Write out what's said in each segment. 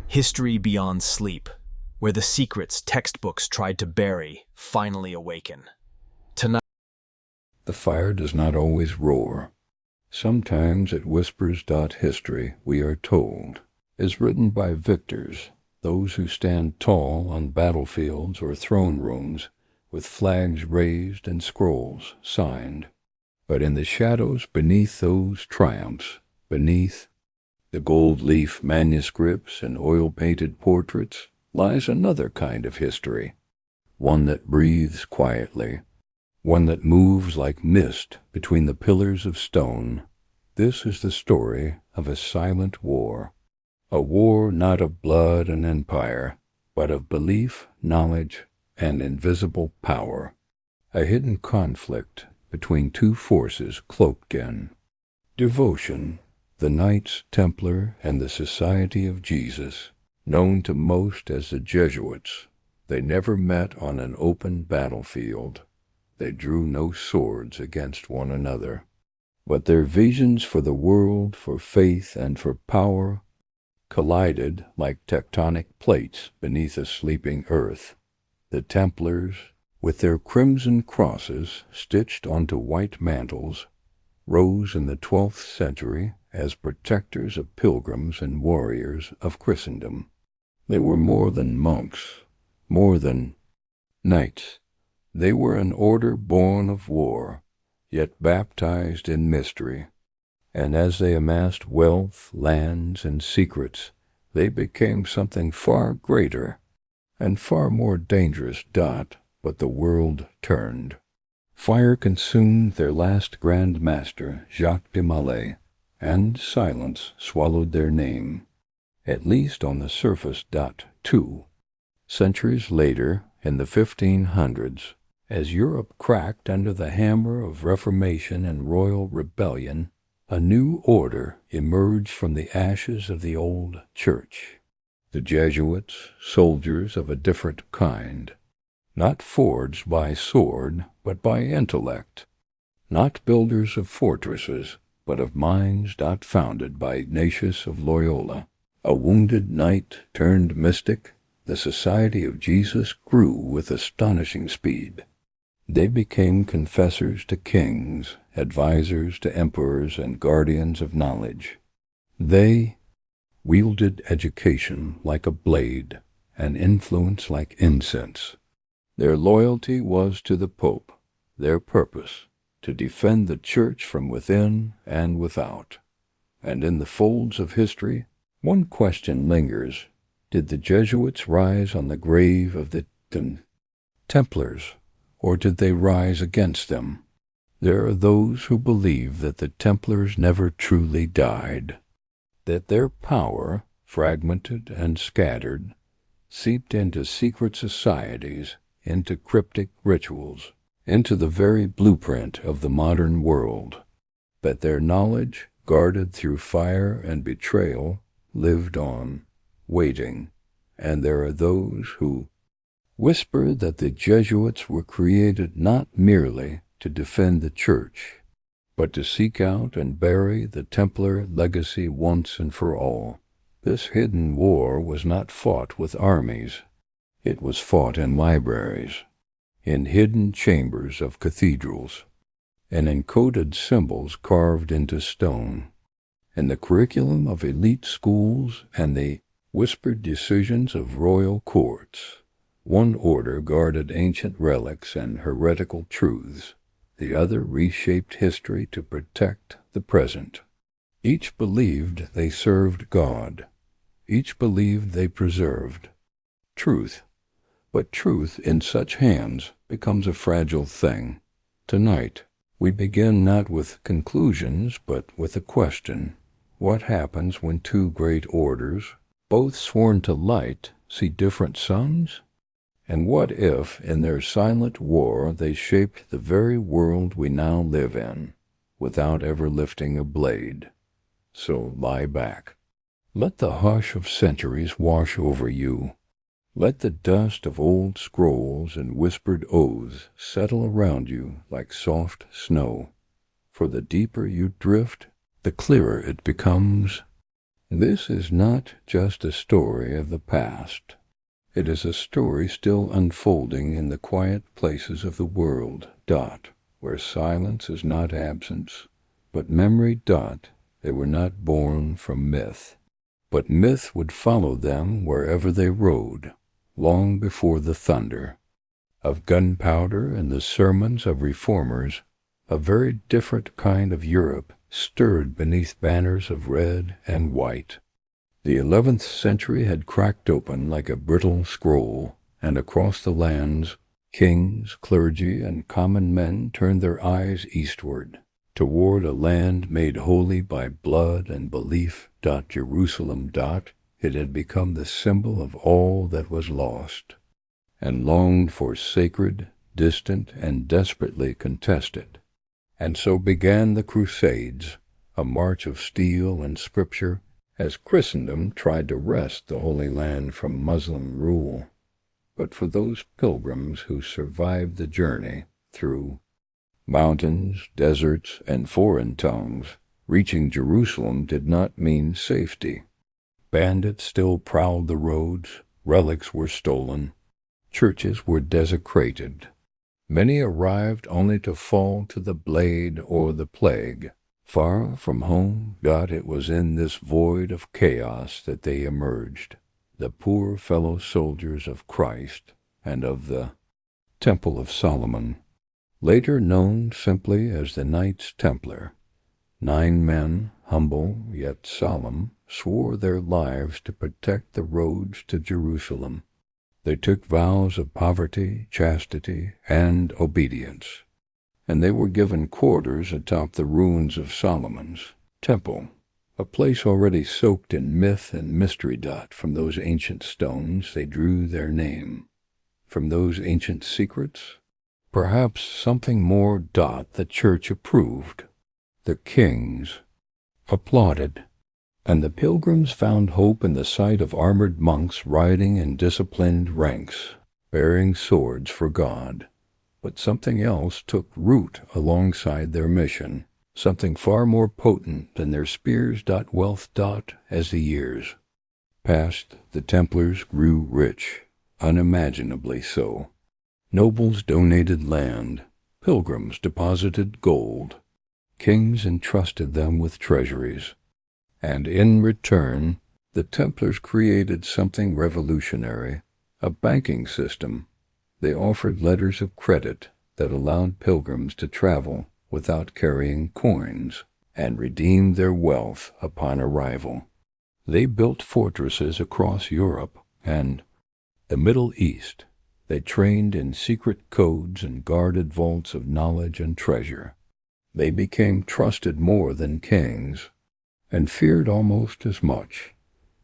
History beyond sleep, where the secrets textbooks tried to bury finally awaken. Tonight, The fire does not always roar. Sometimes it whispers. History, we are told, is written by victors, those who stand tall on battlefields or throne rooms with flags raised and scrolls signed. But in the shadows beneath those triumphs, beneath the gold leaf manuscripts and oil-painted portraits, lies another kind of history, one that breathes quietly, one that moves like mist between the pillars of stone. This is the story of a silent war, a war not of blood and empire, but of belief, knowledge, and invisible power, a hidden conflict between two forces cloaked in devotion, the Knights Templar and the Society of Jesus, known to most as the Jesuits. They never met on an open battlefield. They drew no swords against one another. But their visions for the world, for faith, and for power collided like tectonic plates beneath a sleeping earth. The Templars, with their crimson crosses stitched onto white mantles, rose in the 12th century as protectors of pilgrims and warriors of Christendom. They were more than monks, more than knights. They were an order born of war, yet baptized in mystery. And as they amassed wealth, lands, and secrets, they became something far greater and far more dangerous. But the world turned. Fire consumed their last Grand Master, Jacques de Molay, and silence swallowed their name, at least on the surface. 2 centuries later, in the 1500s, as Europe cracked under the hammer of Reformation and royal rebellion, a new order emerged from the ashes of the old church. The Jesuits, soldiers of a different kind, not forged by sword, but by intellect, not builders of fortresses, but of minds. Founded by Ignatius of Loyola, a wounded knight turned mystic, the Society of Jesus grew with astonishing speed. They became confessors to kings, advisors to emperors, and guardians of knowledge. They wielded education like a blade, and influence like incense. Their loyalty was to the Pope, their purpose to defend the Church from within and without. And in the folds of history, one question lingers. Did the Jesuits rise on the grave of the Templars, or did they rise against them? There are those who believe that the Templars never truly died, that their power, fragmented and scattered, seeped into secret societies, into cryptic rituals, into the very blueprint of the modern world, that their knowledge, guarded through fire and betrayal, lived on, waiting. And there are those who whisper that the Jesuits were created not merely to defend the Church, but to seek out and bury the Templar legacy once and for all. This hidden war was not fought with armies. It was fought in libraries, in hidden chambers of cathedrals, and in coded symbols carved into stone, in the curriculum of elite schools and the whispered decisions of royal courts. One order guarded ancient relics and heretical truths. The other reshaped history to protect the present. Each believed they served God. Each believed they preserved truth. But truth in such hands becomes a fragile thing. Tonight, we begin not with conclusions, but with a question. What happens when two great orders, both sworn to light, see different suns? And what if, in their silent war, they shaped the very world we now live in, without ever lifting a blade? So lie back. Let the hush of centuries wash over you. Let the dust of old scrolls and whispered oaths settle around you like soft snow. For the deeper you drift, the clearer it becomes, This is not just a story of the past. It is a story still unfolding in the quiet places of the world, where silence is not absence, but memory, they were not born from myth. But myth would follow them wherever they rode, long before the thunder of gunpowder and the sermons of reformers. A very different kind of Europe stirred beneath banners of red and white. The 11th century had cracked open like a brittle scroll, and across the lands, kings, clergy, and common men turned their eyes eastward, toward a land made holy by blood and belief. Jerusalem. It had become the symbol of all that was lost, and longed for sacred, distant, and desperately contested. And so began the Crusades, a march of steel and scripture, as Christendom tried to wrest the Holy Land from Muslim rule. But for those pilgrims who survived the journey through mountains, deserts, and foreign tongues, reaching Jerusalem did not mean safety. Bandits still prowled the roads, relics were stolen, churches were desecrated. Many arrived only to fall to the blade or the plague. Far from home, it was in this void of chaos that they emerged, the poor fellow soldiers of Christ and of the Temple of Solomon, later known simply as the Knights Templar. 9 men, humble yet solemn, swore their lives to protect the roads to Jerusalem. They took vows of poverty, chastity, and obedience, and they were given quarters atop the ruins of Solomon's temple, a place already soaked in myth and mystery. From those ancient stones they drew their name. From those ancient secrets, perhaps something more. The church approved, the kings applauded, and the pilgrims found hope in the sight of armored monks riding in disciplined ranks, bearing swords for God. But something else took root alongside their mission, something far more potent than their spears. Wealth. As the years passed, the Templars grew rich, unimaginably so. Nobles donated land, pilgrims deposited gold, kings entrusted them with treasuries. And in return, the Templars created something revolutionary, a banking system. They offered letters of credit that allowed pilgrims to travel without carrying coins and redeem their wealth upon arrival. They built fortresses across Europe and the Middle East. They trained in secret codes and guarded vaults of knowledge and treasure. They became trusted more than kings, and feared almost as much.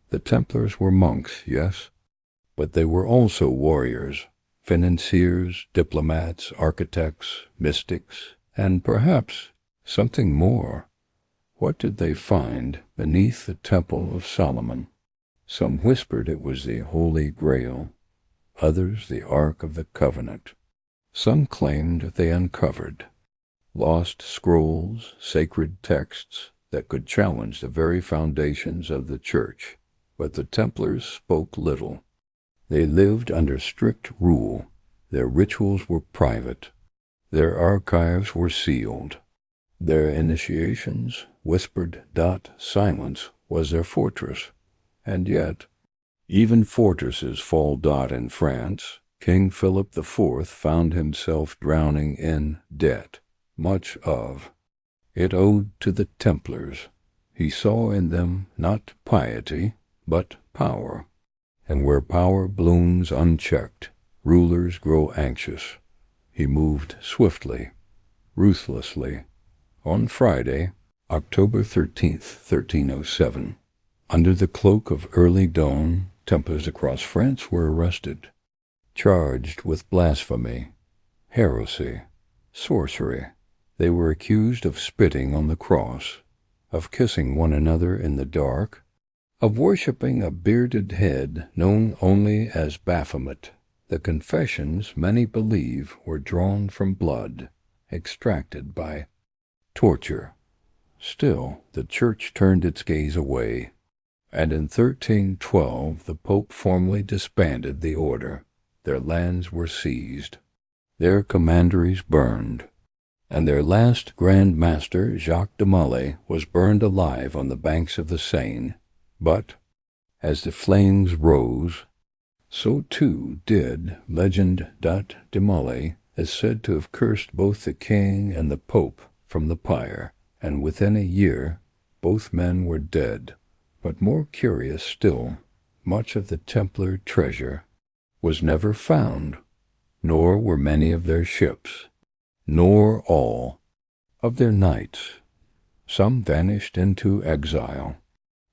The Templars were monks, yes, but they were also warriors, financiers, diplomats, architects, mystics, and perhaps something more. What did they find beneath the Temple of Solomon? Some whispered it was the Holy Grail, others the Ark of the Covenant. Some claimed they uncovered lost scrolls, sacred texts that could challenge the very foundations of the church. But the Templars spoke little. They lived under strict rule. Their rituals were private. Their archives were sealed. Their initiations whispered. Silence was their fortress. And yet, even fortresses fall. In France, King Philip IV found himself drowning in debt. Much of it owed to the Templars. He saw in them not piety, but power. And where power blooms unchecked, rulers grow anxious. He moved swiftly, ruthlessly. On Friday, October 13th, 1307, under the cloak of early dawn, Templars across France were arrested, charged with blasphemy, heresy, sorcery. They were accused of spitting on the cross, of kissing one another in the dark, of worshipping a bearded head known only as Baphomet. The confessions, many believe, were drawn from blood, extracted by torture. Still, the church turned its gaze away. and in 1312 the Pope formally disbanded the order. Their lands were seized, their commanderies burned, and their last Grand Master, Jacques de Molay, was burned alive on the banks of the Seine. But, as the flames rose, so too did legend. De Molay is said to have cursed both the king and the Pope from the pyre, and within a year both men were dead. But more curious still, much of the Templar treasure was never found, nor were many of their ships, nor all of their knights. Some vanished into exile,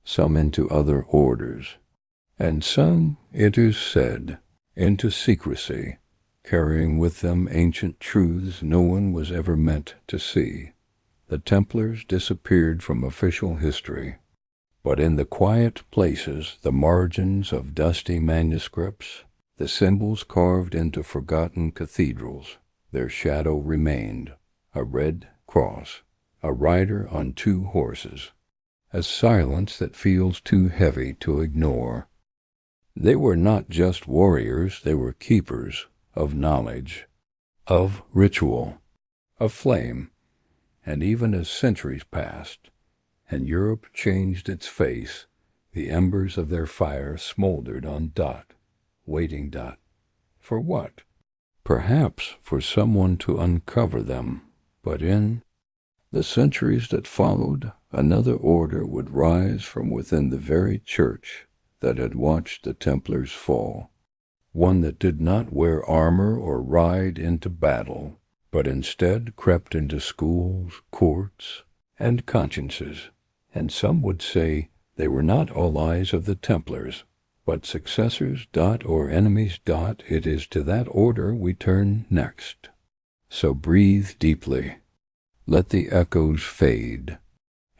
some into other orders, and some, it is said, into secrecy, carrying with them ancient truths no one was ever meant to see. The Templars disappeared from official history, but in the quiet places, the margins of dusty manuscripts, the symbols carved into forgotten cathedrals, their shadow remained, a red cross, a rider on 2 horses, a silence that feels too heavy to ignore. They were not just warriors, they were keepers of knowledge, of ritual, of flame, and even as centuries passed, and Europe changed its face, the embers of their fire smoldered on waiting. For what? Perhaps for someone to uncover them, but in the centuries that followed, another order would rise from within the very church that had watched the Templars fall, one that did not wear armor or ride into battle, but instead crept into schools, courts, and consciences. And some would say they were not allies of the Templars, but successors. Or enemies. It is to that order we turn next. So breathe deeply, let the echoes fade,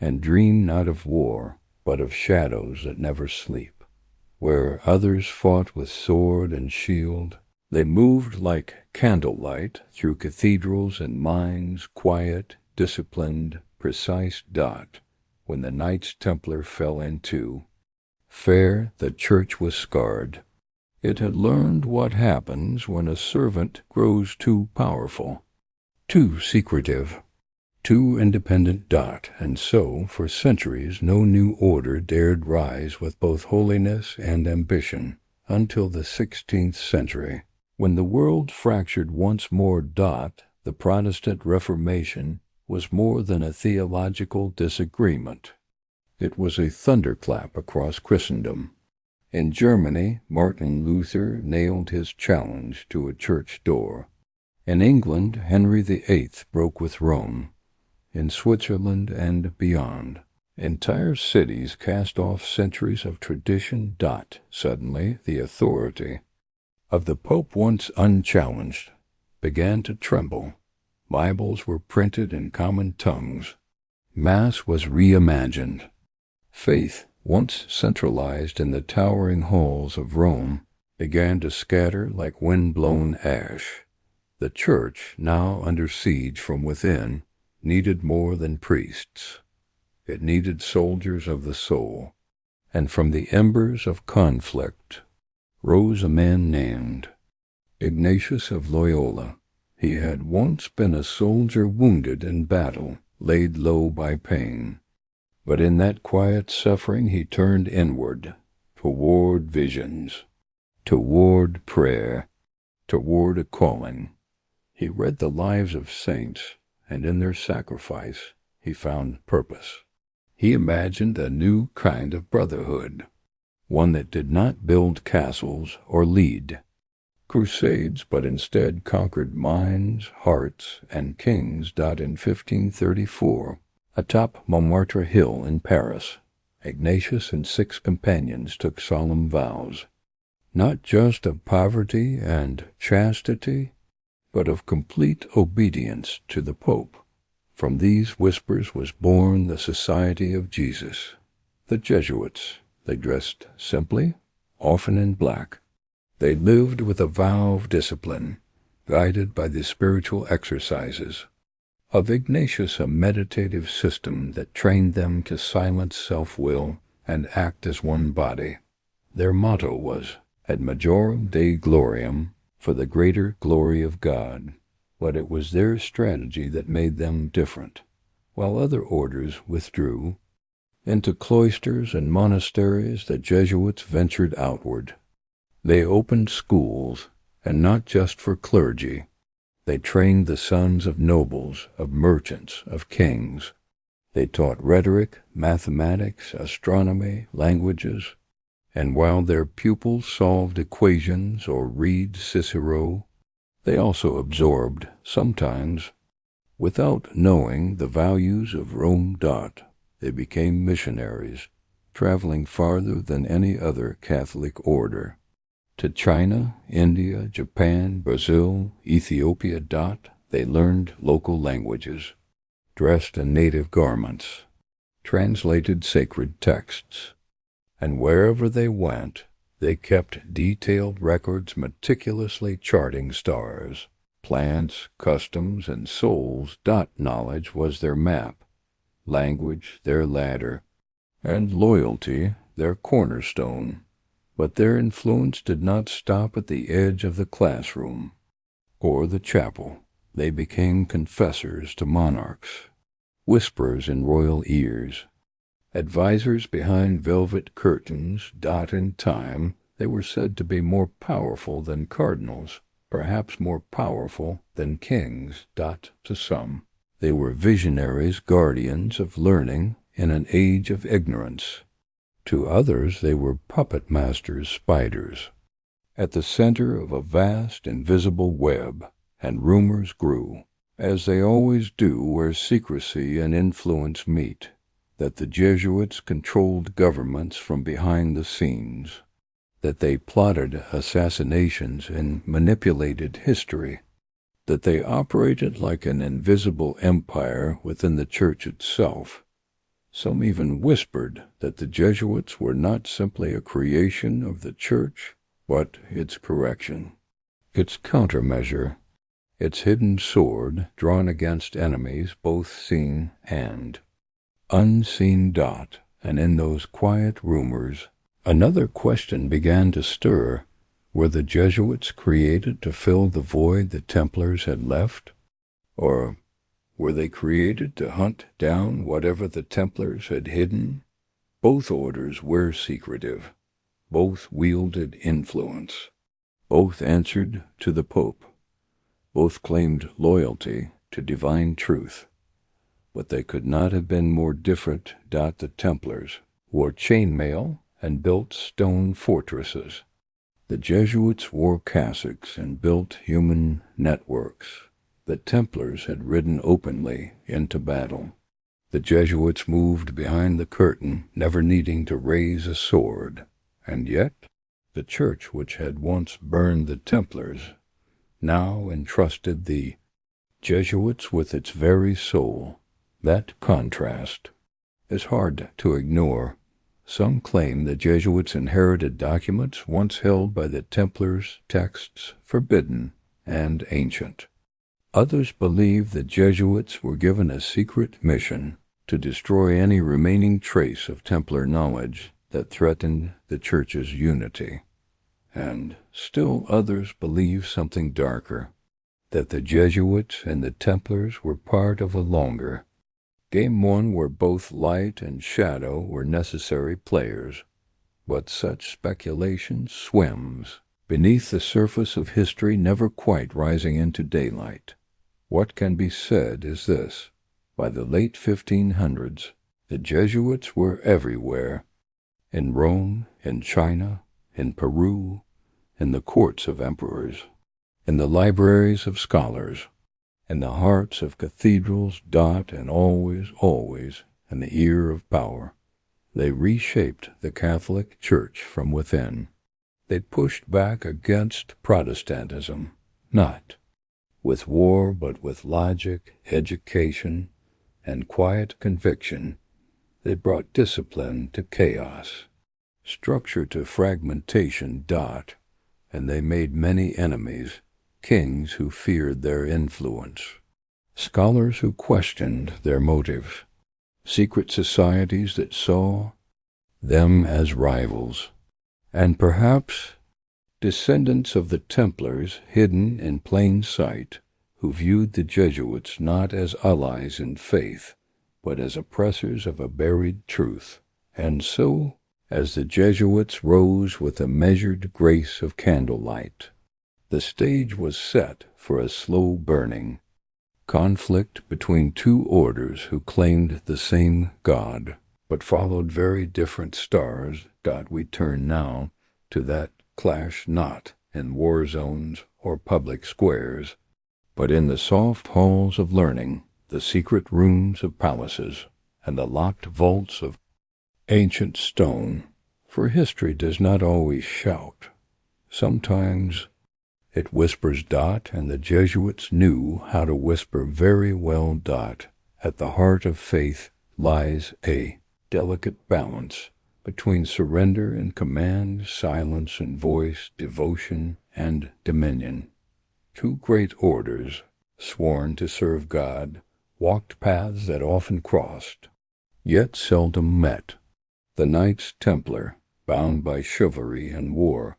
and dream not of war, but of shadows that never sleep. Where others fought with sword and shield, they moved like candlelight through cathedrals and minds, quiet, disciplined, precise. When the Knights Templar fell in two, fair, the church was scarred. It had learned what happens when a servant grows too powerful, too secretive, too independent. And so, for centuries, no new order dared rise with both holiness and ambition, until the 16th century, when the world fractured once more. The Protestant Reformation was more than a theological disagreement. It was a thunderclap across Christendom. In Germany, Martin Luther nailed his challenge to a church door. In England, Henry VIII broke with Rome. In Switzerland and beyond, entire cities cast off centuries of tradition. Suddenly, the authority of the Pope, once unchallenged, began to tremble. Bibles were printed in common tongues. Mass was reimagined. Faith, once centralized in the towering halls of Rome, began to scatter like wind-blown ash. The Church, now under siege from within, needed more than priests. It needed soldiers of the soul. And from the embers of conflict rose a man named Ignatius of Loyola. He had once been a soldier wounded in battle, laid low by pain. But in that quiet suffering he turned inward, toward visions, toward prayer, toward a calling. He read the lives of saints, and in their sacrifice he found purpose. He imagined a new kind of brotherhood, one that did not build castles or lead crusades, but instead conquered minds, hearts, and kings. In 1534, atop Montmartre Hill in Paris, Ignatius and 6 companions took solemn vows, not just of poverty and chastity, but of complete obedience to the Pope. From these whispers was born the Society of Jesus, the Jesuits. They dressed simply, often in black. They lived with a vow of discipline, guided by the spiritual exercises of Ignatius, a meditative system that trained them to silence self-will and act as one body. Their motto was, Ad majorem Dei gloriam, for the greater glory of God. But it was their strategy that made them different. While other orders withdrew, into cloisters and monasteries the Jesuits ventured outward. They opened schools, and not just for clergy. They trained the sons of nobles, of merchants, of kings. They taught rhetoric, mathematics, astronomy, languages, and while their pupils solved equations or read Cicero, they also absorbed, sometimes, without knowing the values of Rome. They became missionaries, traveling farther than any other Catholic order. To China, India, Japan, Brazil, Ethiopia. They learned local languages, dressed in native garments, translated sacred texts, and wherever they went, they kept detailed records meticulously charting stars, plants, customs, and souls. Knowledge was their map, language their ladder, and loyalty their cornerstone. But their influence did not stop at the edge of the classroom or the chapel. They became confessors to monarchs, whisperers in royal ears, advisors behind velvet curtains. In time, they were said to be more powerful than cardinals, perhaps more powerful than kings. To some, they were visionaries, guardians of learning in an age of ignorance. To others, they were puppet masters, spiders, at the center of a vast, invisible web, and rumors grew, as they always do where secrecy and influence meet, that the Jesuits controlled governments from behind the scenes, that they plotted assassinations and manipulated history, that they operated like an invisible empire within the Church itself. Some even whispered that the Jesuits were not simply a creation of the Church, but its correction, its countermeasure, its hidden sword drawn against enemies both seen and unseen. And in those quiet rumors, another question began to stir. Were the Jesuits created to fill the void the Templars had left? Or were they created to hunt down whatever the Templars had hidden? Both orders were secretive. Both wielded influence. Both answered to the Pope. Both claimed loyalty to divine truth. But they could not have been more different. The Templars wore chainmail and built stone fortresses. The Jesuits wore cassocks and built human networks. The Templars had ridden openly into battle. The Jesuits moved behind the curtain, never needing to raise a sword. And yet, the Church which had once burned the Templars now entrusted the Jesuits with its very soul. That contrast is hard to ignore. Some claim the Jesuits inherited documents once held by the Templars, texts forbidden and ancient. Others believe the Jesuits were given a secret mission to destroy any remaining trace of Templar knowledge that threatened the Church's unity. And still others believe something darker, that the Jesuits and the Templars were part of a longer game, one where both light and shadow were necessary players. But such speculation swims beneath the surface of history, never quite rising into daylight. What can be said is this: by the late 1500s, the Jesuits were everywhere, in Rome, in China, in Peru, in the courts of emperors, in the libraries of scholars, in the hearts of cathedrals. And always, in the ear of power. They reshaped the Catholic Church from within. They pushed back against Protestantism, not with war, but with logic, education, and quiet conviction. They brought discipline to chaos, structure to fragmentation. And they made many enemies, kings who feared their influence, scholars who questioned their motives, secret societies that saw them as rivals, and perhaps descendants of the Templars hidden in plain sight, who viewed the Jesuits not as allies in faith, but as oppressors of a buried truth. And so, as the Jesuits rose with a measured grace of candlelight, the stage was set for a slow burning conflict between two orders who claimed the same God, but followed very different stars. We turn now to that clash not in war zones or public squares, but in the soft halls of learning, the secret rooms of palaces, and the locked vaults of ancient stone. For history does not always shout. Sometimes it whispers. And the Jesuits knew how to whisper very well. At the heart of faith lies a delicate balance between surrender and command, silence and voice, devotion and dominion. Two great orders, sworn to serve God, walked paths that often crossed, yet seldom met. The Knights Templar, bound by chivalry and war,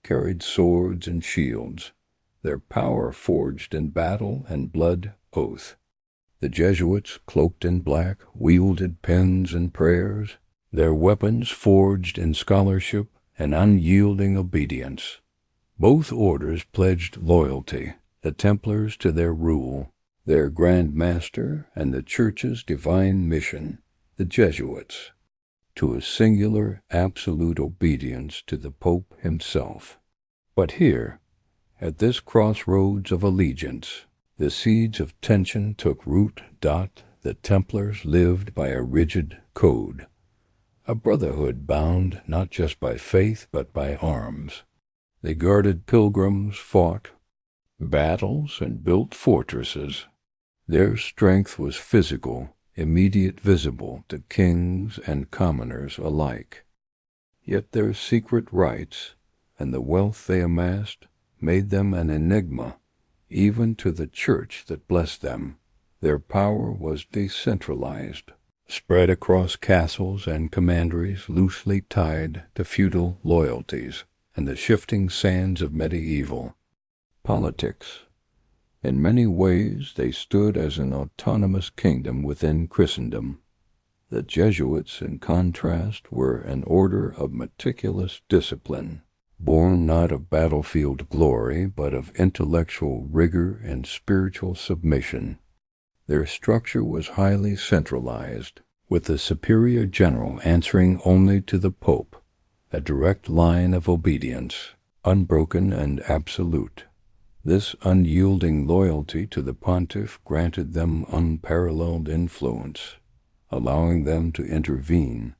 carried swords and shields, their power forged in battle and blood oath. The Jesuits, cloaked in black, wielded pens and prayers, their weapons forged in scholarship and unyielding obedience. Both orders pledged loyalty, the Templars to their rule, their Grand Master, and the Church's divine mission, the Jesuits, to a singular, absolute obedience to the Pope himself. But here, at this crossroads of allegiance, the seeds of tension took root. The Templars lived by a rigid code, a brotherhood bound not just by faith but by arms. They guarded pilgrims, fought battles, and built fortresses. Their strength was physical, immediate, visible to kings and commoners alike. Yet their secret rites and the wealth they amassed made them an enigma, even to the Church that blessed them. Their power was decentralized, spread across castles and commanderies loosely tied to feudal loyalties and the shifting sands of medieval politics. In many ways they stood as an autonomous kingdom within Christendom. The Jesuits, in contrast, were an order of meticulous discipline, born not of battlefield glory, but of intellectual rigor and spiritual submission. Their structure was highly centralized, with the superior general answering only to the Pope, a direct line of obedience, unbroken and absolute. This unyielding loyalty to the pontiff granted them unparalleled influence, allowing them to intervene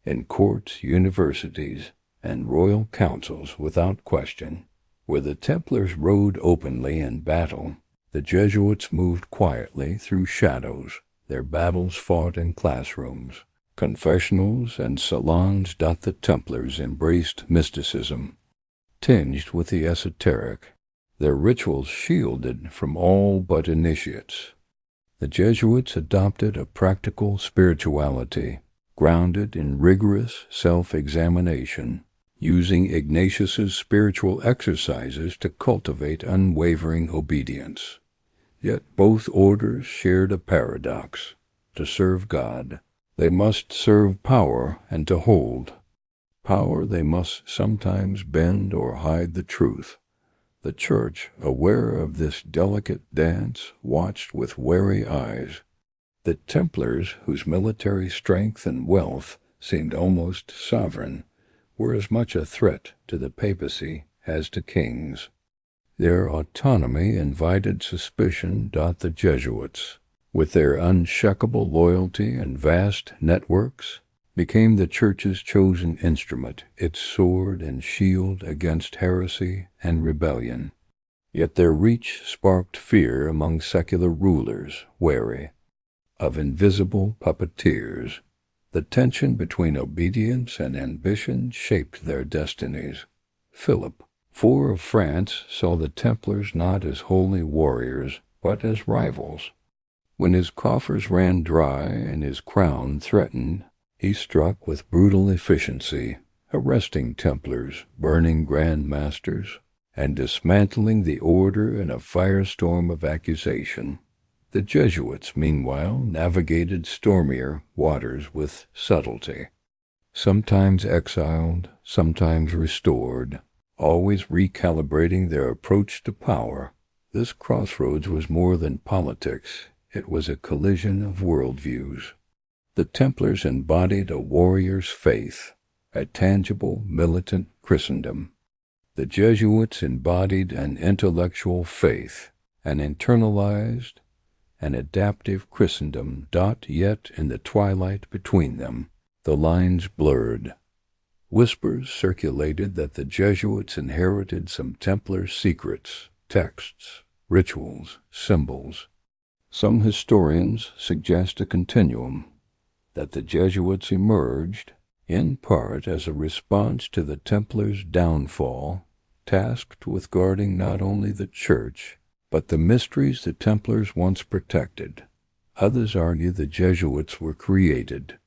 in courts, universities, and royal councils without question. Where the Templars rode openly in battle, the Jesuits moved quietly through shadows, their battles fought in classrooms, confessionals, and salons. The Templars embraced mysticism, tinged with the esoteric, their rituals shielded from all but initiates. The Jesuits adopted a practical spirituality, grounded in rigorous self-examination, using Ignatius's spiritual exercises to cultivate unwavering obedience. Yet both orders shared a paradox. To serve God, they must serve power, and to hold power they must sometimes bend or hide the truth. The Church, aware of this delicate dance, watched with wary eyes. The Templars, whose military strength and wealth seemed almost sovereign, were as much a threat to the papacy as to kings. Their autonomy invited suspicion. The Jesuits, with their unshakable loyalty and vast networks, became the Church's chosen instrument, its sword and shield against heresy and rebellion. Yet their reach sparked fear among secular rulers, wary of invisible puppeteers. The tension between obedience and ambition shaped their destinies. Philip, IV of France, saw the Templars not as holy warriors, but as rivals. When his coffers ran dry and his crown threatened, He struck with brutal efficiency, arresting Templars, burning Grand Masters, and dismantling the order in a firestorm of accusation. The Jesuits, meanwhile, navigated stormier waters with subtlety, sometimes exiled, sometimes restored, always recalibrating their approach to power. This crossroads was more than politics. It was a collision of worldviews. The Templars embodied a warrior's faith, a tangible, militant Christendom. The Jesuits embodied an intellectual faith, an internalized, an adaptive Christendom. Yet in the twilight between them, the lines blurred. Whispers circulated that the Jesuits inherited some Templar secrets, texts, rituals, symbols. Some historians suggest a continuum, that the Jesuits emerged, in part as a response to the Templars' downfall, tasked with guarding not only the Church, but the mysteries the Templars once protected. Others argue the Jesuits were created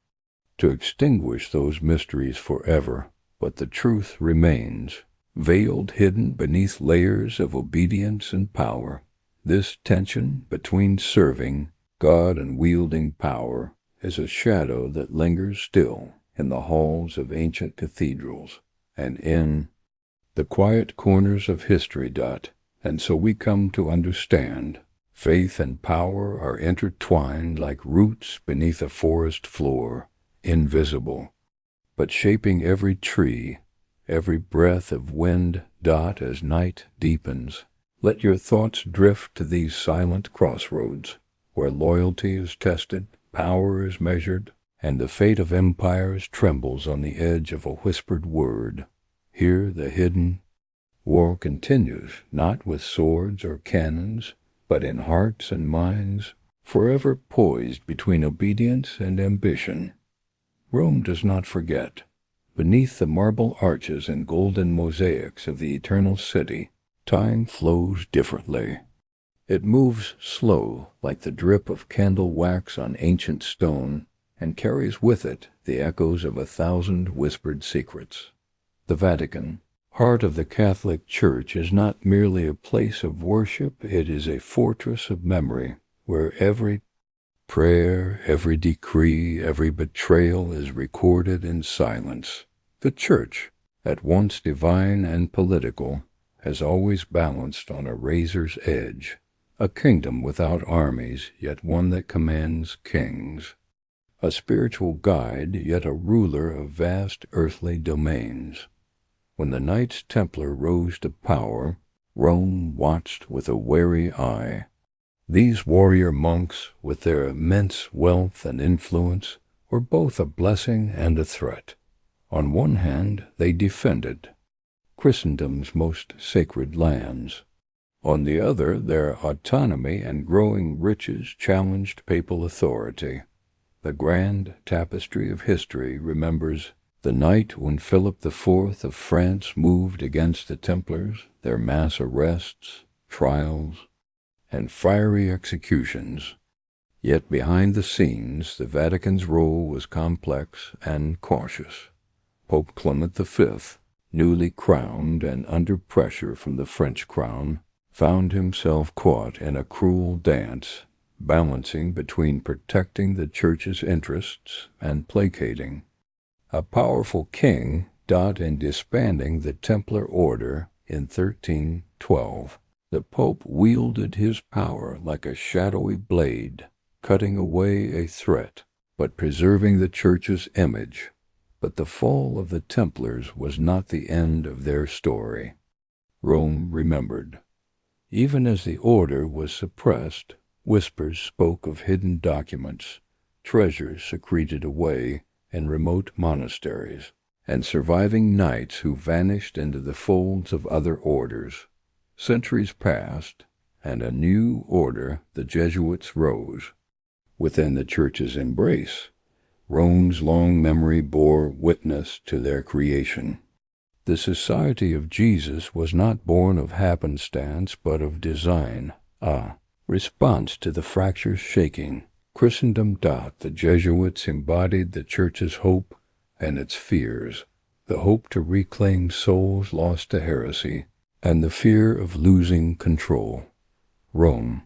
to extinguish those mysteries forever, but the truth remains, veiled, hidden beneath layers of obedience and power. This tension between serving God and wielding power is a shadow that lingers still in the halls of ancient cathedrals and in the quiet corners of history. And so we come to understand faith and power are intertwined like roots beneath a forest floor, invisible, but shaping every tree, every breath of wind. As night deepens, let your thoughts drift to these silent crossroads, where loyalty is tested, power is measured, and the fate of empires trembles on the edge of a whispered word. Here the hidden war continues, not with swords or cannons, but in hearts and minds, forever poised between obedience and ambition. Rome does not forget. Beneath the marble arches and golden mosaics of the eternal city, time flows differently. It moves slow, like the drip of candle wax on ancient stone, and carries with it the echoes of 1,000 whispered secrets. The Vatican, heart of the Catholic Church, is not merely a place of worship, it is a fortress of memory, where every prayer, every decree, every betrayal is recorded in silence. The Church, at once divine and political, has always balanced on a razor's edge, a kingdom without armies, yet one that commands kings, a spiritual guide, yet a ruler of vast earthly domains. When the Knights Templar rose to power, Rome watched with a wary eye. These warrior monks, with their immense wealth and influence, were both a blessing and a threat. On one hand, they defended Christendom's most sacred lands. On the other, their autonomy and growing riches challenged papal authority. The grand tapestry of history remembers the night when Philip IV of France moved against the Templars, their mass arrests, trials, and fiery executions. Yet behind the scenes, the Vatican's role was complex and cautious. Pope Clement V, newly crowned and under pressure from the French crown, found himself caught in a cruel dance, balancing between protecting the Church's interests and placating a powerful king. In disbanding the Templar Order in 1312, the Pope wielded his power like a shadowy blade, cutting away a threat, but preserving the Church's image. But the fall of the Templars was not the end of their story. Rome remembered. Even as the order was suppressed, whispers spoke of hidden documents, treasures secreted away in remote monasteries, and surviving knights who vanished into the folds of other orders. Centuries passed, and a new order, the Jesuits, rose. Within the Church's embrace, Rome's long memory bore witness to their creation. The Society of Jesus was not born of happenstance, but of design, a response to the fractures shaking Christendom. The Jesuits embodied the Church's hope and its fears, the hope to reclaim souls lost to heresy, and the fear of losing control. Rome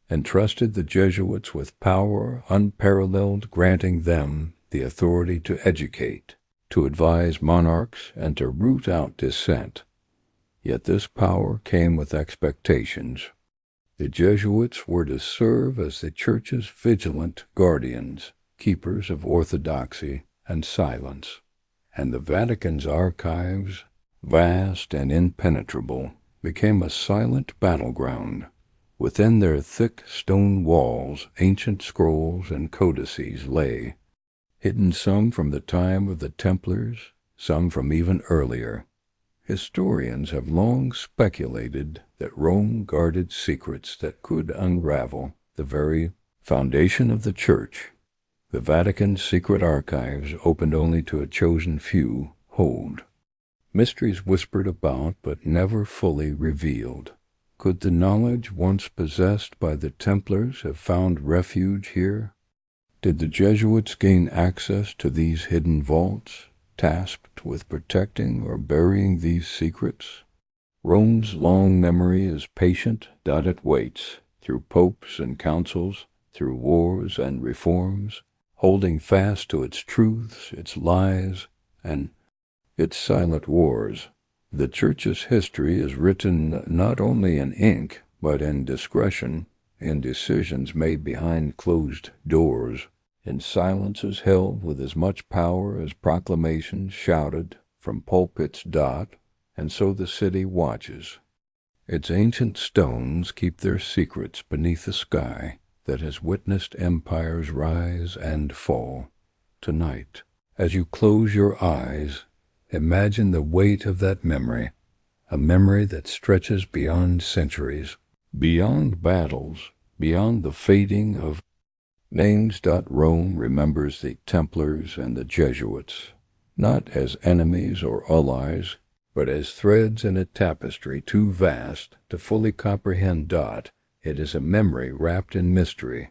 entrusted the Jesuits with power unparalleled, granting them the authority to educate, to advise monarchs, and to root out dissent. Yet this power came with expectations. The Jesuits were to serve as the Church's vigilant guardians, keepers of orthodoxy and silence, and the Vatican's archives, vast and impenetrable, became a silent battleground. Within their thick stone walls, ancient scrolls and codices lay, hidden some from the time of the Templars, some from even earlier. Historians have long speculated that Rome guarded secrets that could unravel the very foundation of the Church. The Vatican's secret archives, opened only to a chosen few, hold mysteries whispered about but never fully revealed. Could the knowledge once possessed by the Templars have found refuge here? Did the Jesuits gain access to these hidden vaults, tasked with protecting or burying these secrets? Rome's long memory is patient. It waits, through popes and councils, through wars and reforms, holding fast to its truths, its lies, and its silent wars. The Church's history is written not only in ink, but in discretion, in decisions made behind closed doors, in silences held with as much power as proclamations shouted from pulpits. And so the city watches. Its ancient stones keep their secrets beneath a sky that has witnessed empires rise and fall. Tonight, as you close your eyes, imagine the weight of that memory, a memory that stretches beyond centuries, beyond battles, beyond the fading of names. Rome remembers the Templars and the Jesuits, not as enemies or allies, but as threads in a tapestry too vast to fully comprehend. It is a memory wrapped in mystery,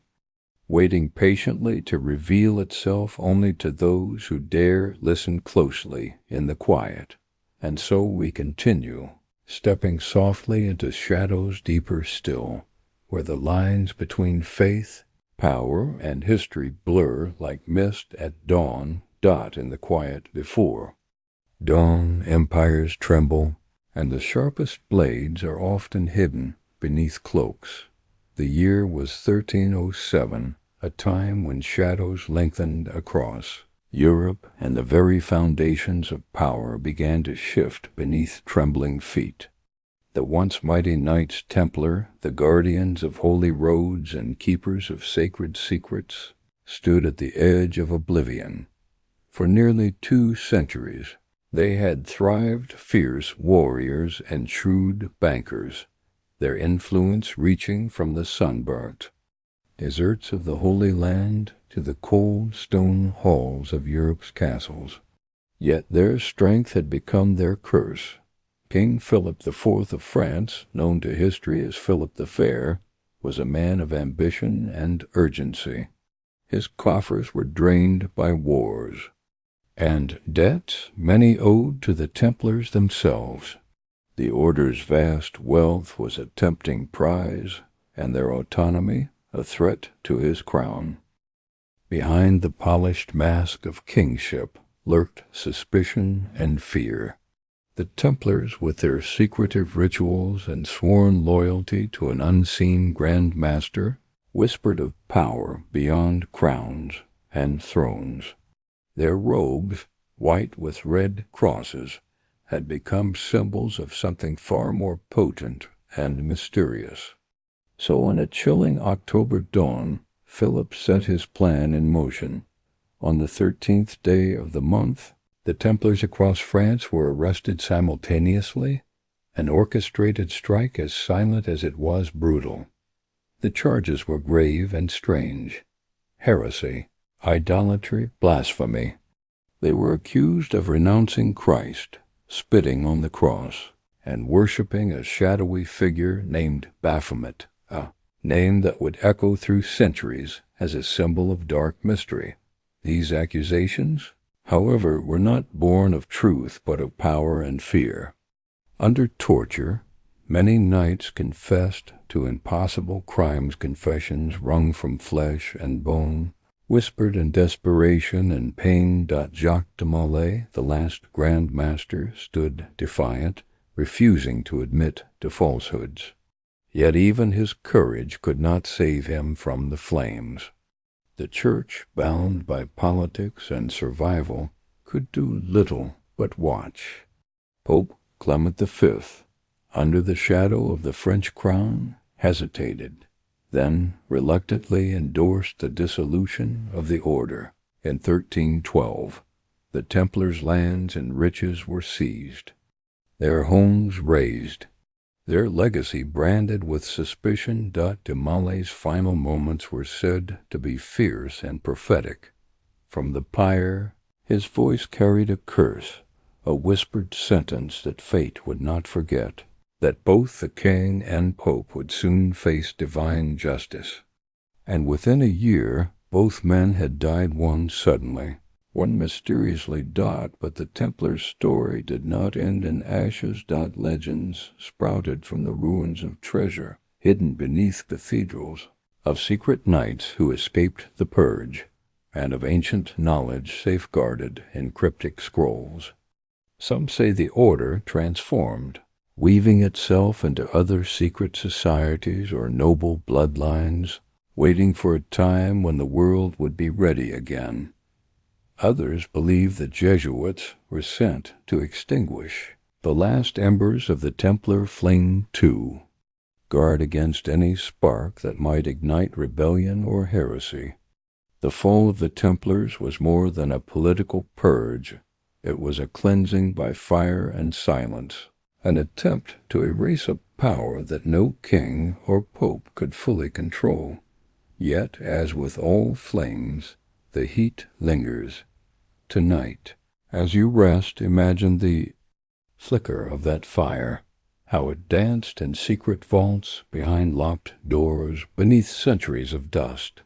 waiting patiently to reveal itself only to those who dare listen closely in the quiet. And so we continue, stepping softly into shadows deeper still, where the lines between faith, power, and history blur like mist at dawn. In the quiet before dawn, empires tremble, and the sharpest blades are often hidden beneath cloaks. The year was 1307, a time when shadows lengthened across Europe, and the very foundations of power began to shift beneath trembling feet. The once mighty Knights Templar, the guardians of holy roads and keepers of sacred secrets, stood at the edge of oblivion. For nearly 2 centuries, they had thrived, fierce warriors and shrewd bankers, their influence reaching from the sunburnt deserts of the Holy Land to the cold stone halls of Europe's castles. Yet their strength had become their curse. King Philip IV of France, known to history as Philip the Fair, was a man of ambition and urgency. His coffers were drained by wars, and debts many owed to the Templars themselves. The Order's vast wealth was a tempting prize, and their autonomy a threat to his crown. Behind the polished mask of kingship lurked suspicion and fear. The Templars, with their secretive rituals and sworn loyalty to an unseen Grand Master, whispered of power beyond crowns and thrones. Their robes, white with red crosses, had become symbols of something far more potent and mysterious. So on a chilling October dawn, Philip set his plan in motion. On the 13th day of the month, the Templars across France were arrested simultaneously, an orchestrated strike as silent as it was brutal. The charges were grave and strange: heresy, idolatry, blasphemy. They were accused of renouncing Christ, spitting on the cross, and worshipping a shadowy figure named Baphomet, a name that would echo through centuries as a symbol of dark mystery. These accusations, however, were not born of truth but of power and fear. Under torture, many knights confessed to impossible crimes, confessions wrung from flesh and bone, whispered in desperation and pain. Jacques de Molay, the last Grand Master, stood defiant, refusing to admit to falsehoods. Yet even his courage could not save him from the flames. The Church, bound by politics and survival, could do little but watch. Pope Clement V, under the shadow of the French crown, hesitated, then reluctantly endorsed the dissolution of the order. In 1312, the Templars' lands and riches were seized, their homes razed, their legacy branded with suspicion. De Molay's final moments were said to be fierce and prophetic. From the pyre, his voice carried a curse, a whispered sentence that fate would not forget, that both the king and pope would soon face divine justice. And within a year, both men had died, one suddenly, one mysteriously. But the Templars' story did not end in ashes. Legends sprouted from the ruins of treasure hidden beneath cathedrals, of secret knights who escaped the purge, and of ancient knowledge safeguarded in cryptic scrolls. Some say the order transformed, weaving itself into other secret societies or noble bloodlines, waiting for a time when the world would be ready again. Others believe the Jesuits were sent to extinguish the last embers of the Templar flame too, guard against any spark that might ignite rebellion or heresy. The fall of the Templars was more than a political purge. It was a cleansing by fire and silence, an attempt to erase a power that no king or pope could fully control. Yet, as with all flames, the heat lingers. Tonight, as you rest, imagine the flicker of that fire, how it danced in secret vaults, behind locked doors, beneath centuries of dust.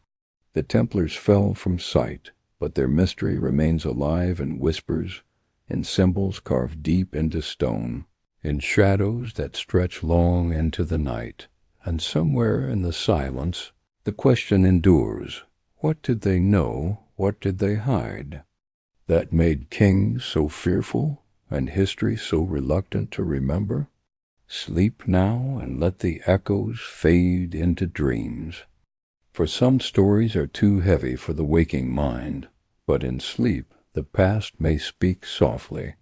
The Templars fell from sight, but their mystery remains alive in whispers, in symbols carved deep into stone, in shadows that stretch long into the night. And somewhere in the silence, the question endures: what did they know, what did they hide, that made kings so fearful and history so reluctant to remember? Sleep now and let the echoes fade into dreams. For some stories are too heavy for the waking mind, but in sleep the past may speak softly,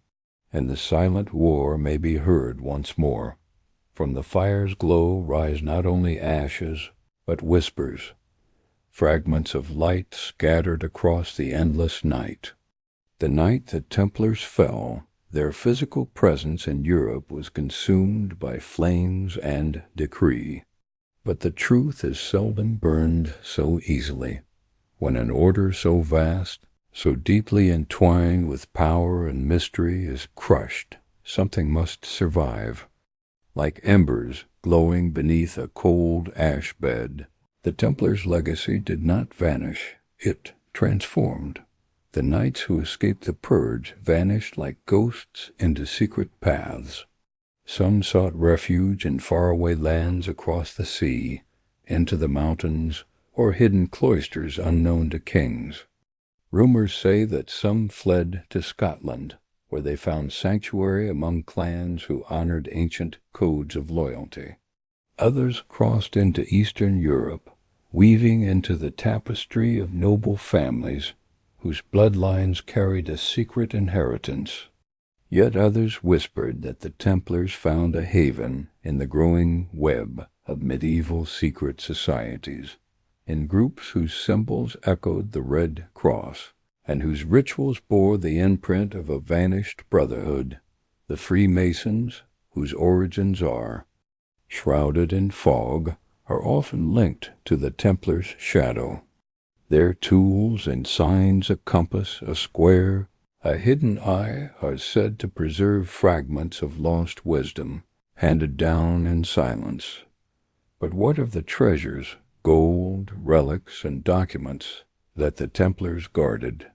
and the silent war may be heard once more. From the fire's glow rise not only ashes, but whispers, fragments of light scattered across the endless night. The night the Templars fell, their physical presence in Europe was consumed by flames and decree. But the truth is seldom burned so easily. When an order so vast, so deeply entwined with power and mystery is crushed, something must survive. Like embers glowing beneath a cold ash bed, the Templars' legacy did not vanish, it transformed. The knights who escaped the purge vanished like ghosts into secret paths. Some sought refuge in faraway lands across the sea, into the mountains, or hidden cloisters unknown to kings. Rumors say that some fled to Scotland, where they found sanctuary among clans who honored ancient codes of loyalty. Others crossed into Eastern Europe, weaving into the tapestry of noble families whose bloodlines carried a secret inheritance. Yet others whispered that the Templars found a haven in the growing web of medieval secret societies, in groups whose symbols echoed the Red Cross, and whose rituals bore the imprint of a vanished brotherhood, the Freemasons, whose origins are shrouded in fog, are often linked to the Templars' shadow. Their tools and signs, a compass, a square, a hidden eye, are said to preserve fragments of lost wisdom, handed down in silence. But what of the treasures, gold, relics, and documents that the Templars guarded?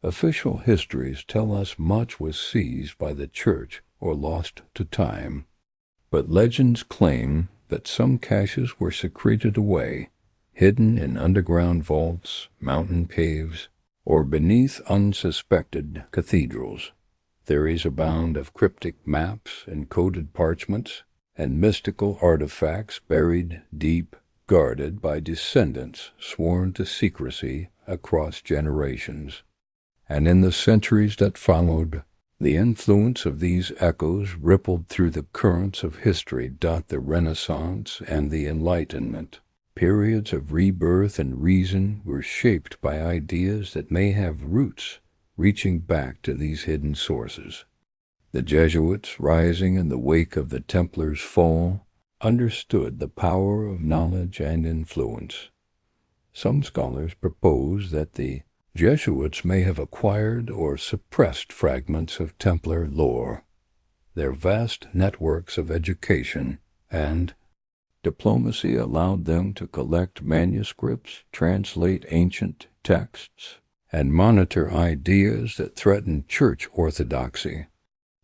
Official histories tell us much was seized by the Church or lost to time, but legends claim that some caches were secreted away, hidden in underground vaults, mountain caves, or beneath unsuspected cathedrals. Theories abound of cryptic maps, encoded parchments, and mystical artifacts buried deep, guarded by descendants sworn to secrecy across generations. And in the centuries that followed, the influence of these echoes rippled through the currents of history. The Renaissance and the Enlightenment, periods of rebirth and reason, were shaped by ideas that may have roots reaching back to these hidden sources. The Jesuits, rising in the wake of the Templars' fall, understood the power of knowledge and influence. Some scholars propose that the Jesuits may have acquired or suppressed fragments of Templar lore. Their vast networks of education and diplomacy allowed them to collect manuscripts, translate ancient texts, and monitor ideas that threatened church orthodoxy.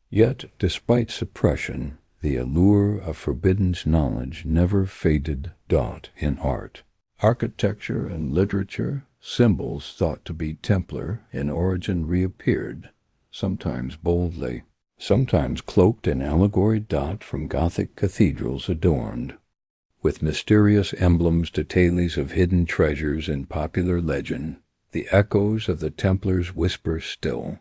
Yet, despite suppression, the allure of forbidden knowledge never faded. In art, architecture, and literature, symbols thought to be Templar in origin reappeared, sometimes boldly, sometimes cloaked in allegory. From Gothic cathedrals adorned with mysterious emblems to tales of hidden treasures in popular legend, the echoes of the Templars whisper still.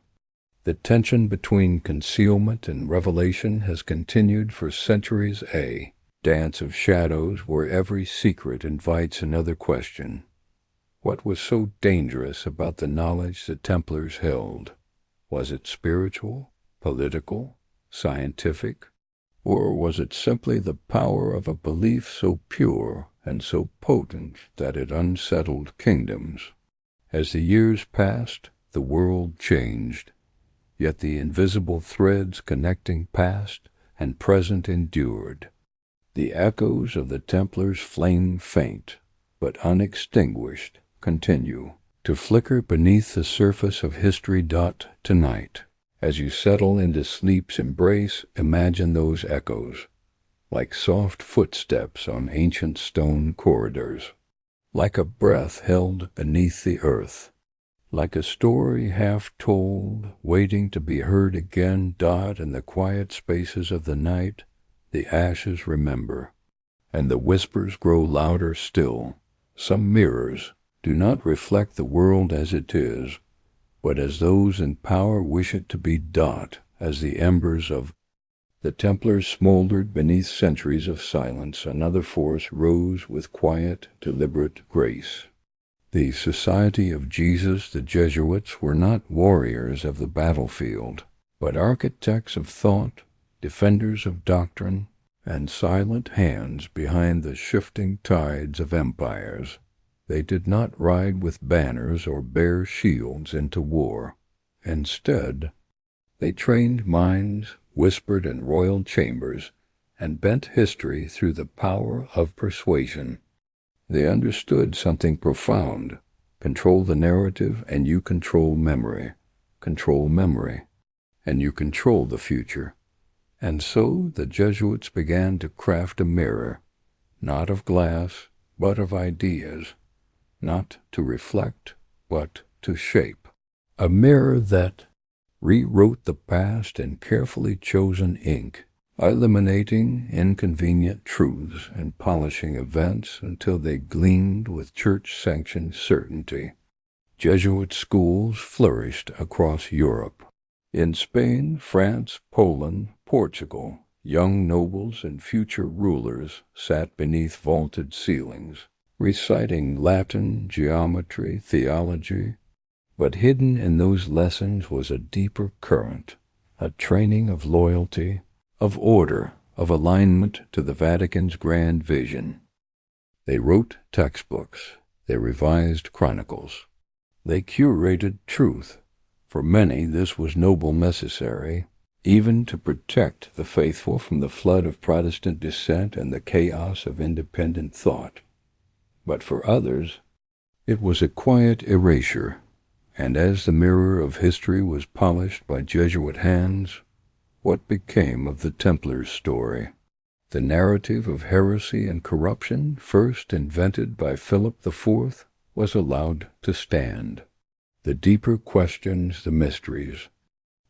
The tension between concealment and revelation has continued for centuries. A dance of shadows where every secret invites another question. What was so dangerous about the knowledge the Templars held? Was it spiritual, political, scientific, or was it simply the power of a belief so pure and so potent that it unsettled kingdoms? As the years passed, the world changed, yet the invisible threads connecting past and present endured. The echoes of the Templars' flame faint, but unextinguished, continue to flicker beneath the surface of history. Tonight, as you settle into sleep's embrace, imagine those echoes, like soft footsteps on ancient stone corridors, like a breath held beneath the earth, like a story half told, waiting to be heard again. In the quiet spaces of the night, the ashes remember, and the whispers grow louder still. Some mirrors do not reflect the world as it is, but as those in power wish it to be. As the embers of the Templars smoldered beneath centuries of silence, another force rose with quiet, deliberate grace. The Society of Jesus, the Jesuits, were not warriors of the battlefield, but architects of thought, defenders of doctrine, and silent hands behind the shifting tides of empires. They did not ride with banners or bear shields into war. Instead, they trained minds, whispered in royal chambers, and bent history through the power of persuasion. They understood something profound. Control the narrative and you control memory. Control memory and you control the future. And so the Jesuits began to craft a mirror, not of glass, but of ideas, not to reflect, but to shape. A mirror that rewrote the past in carefully chosen ink, eliminating inconvenient truths and polishing events until they gleamed with church-sanctioned certainty. Jesuit schools flourished across Europe. In Spain, France, Poland, Portugal, young nobles and future rulers sat beneath vaulted ceilings, reciting Latin, geometry, theology, but hidden in those lessons was a deeper current, a training of loyalty, of order, of alignment to the Vatican's grand vision. They wrote textbooks, they revised chronicles, they curated truth. For many this was noble necessary, even to protect the faithful from the flood of Protestant dissent and the chaos of independent thought. But for others, it was a quiet erasure, and as the mirror of history was polished by Jesuit hands, what became of the Templars' story? The narrative of heresy and corruption, first invented by Philip IV, was allowed to stand. The deeper questions, the mysteries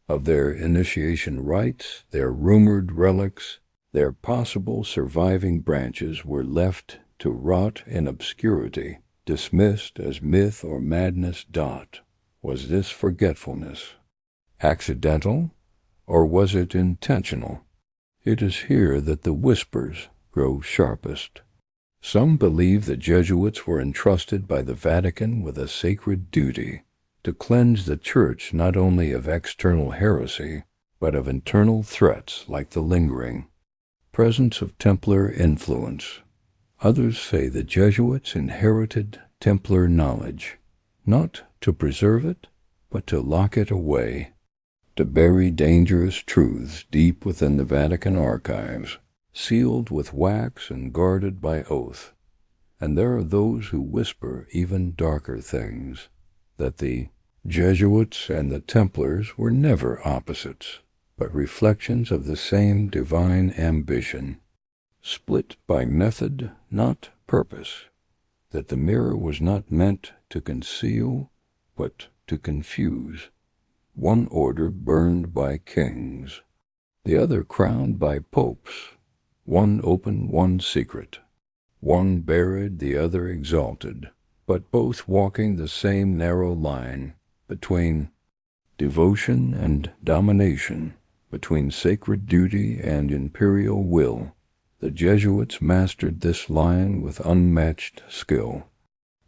of their initiation rites, their rumored relics, their possible surviving branches were left to rot in obscurity, dismissed as myth or madness. Was this forgetfulness accidental, or was it intentional? It is here that the whispers grow sharpest. Some believe the Jesuits were entrusted by the Vatican with a sacred duty to cleanse the Church not only of external heresy, but of internal threats like the lingering presence of Templar influence. Others say the Jesuits inherited Templar knowledge, not to preserve it, but to lock it away, to bury dangerous truths deep within the Vatican archives, sealed with wax and guarded by oath. And there are those who whisper even darker things, that the Jesuits and the Templars were never opposites, but reflections of the same divine ambition, split by method, not purpose, that the mirror was not meant to conceal, but to confuse. One order burned by kings, the other crowned by popes, one open, one secret, one buried, the other exalted, but both walking the same narrow line between devotion and domination, between sacred duty and imperial will. The Jesuits mastered this line with unmatched skill.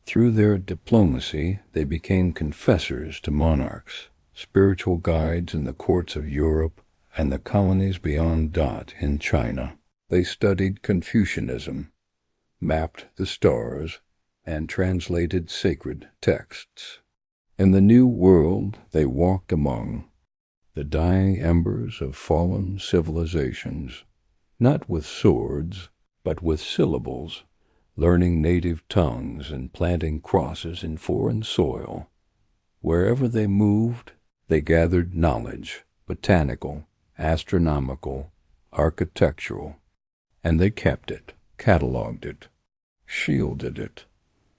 Through their diplomacy, they became confessors to monarchs, spiritual guides in the courts of Europe and the colonies beyond in China. They studied Confucianism, mapped the stars, and translated sacred texts. In the New World, they walked among the dying embers of fallen civilizations, not with swords, but with syllables, learning native tongues and planting crosses in foreign soil. Wherever they moved, they gathered knowledge, botanical, astronomical, architectural, and they kept it, catalogued it, shielded it.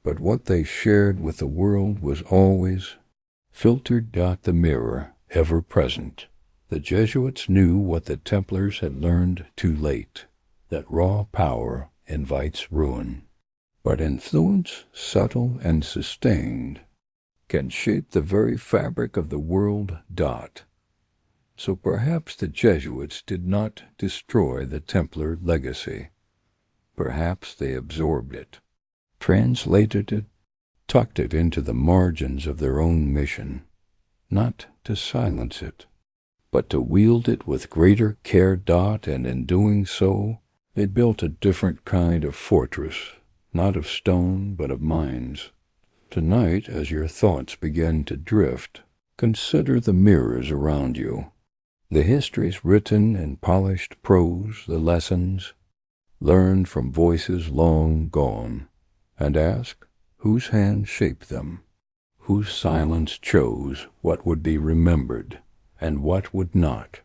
But what they shared with the world was always filtered. The mirror, ever present. The Jesuits knew what the Templars had learned too late, that raw power invites ruin. But influence, subtle and sustained, can shape the very fabric of the world. So perhaps the Jesuits did not destroy the Templar legacy. Perhaps they absorbed it, translated it, tucked it into the margins of their own mission, not to silence it, but to wield it with greater care. And in doing so, they built a different kind of fortress, not of stone, but of minds. Tonight, as your thoughts begin to drift, consider the mirrors around you, the histories written in polished prose, the lessons learned from voices long gone, and ask, whose hand shaped them, whose silence chose what would be remembered and what would not.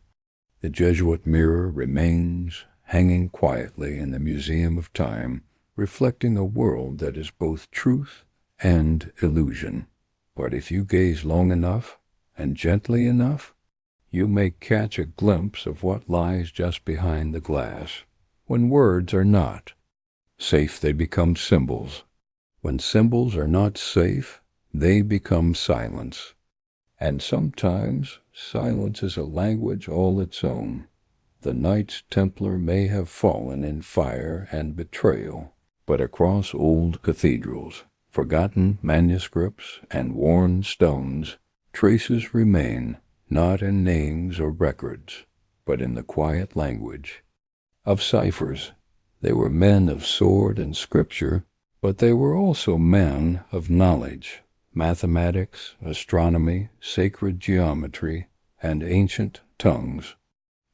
The Jesuit mirror remains hanging quietly in the Museum of Time, reflecting a world that is both truth and illusion. But if you gaze long enough and gently enough, you may catch a glimpse of what lies just behind the glass. When words are not safe, they become symbols. When symbols are not safe, they become silence. And sometimes silence is a language all its own. The Knights Templar may have fallen in fire and betrayal, but across old cathedrals, forgotten manuscripts, and worn stones, traces remain, not in names or records, but in the quiet language of ciphers. They were men of sword and scripture, but they were also men of knowledge, mathematics, astronomy, sacred geometry, and ancient tongues.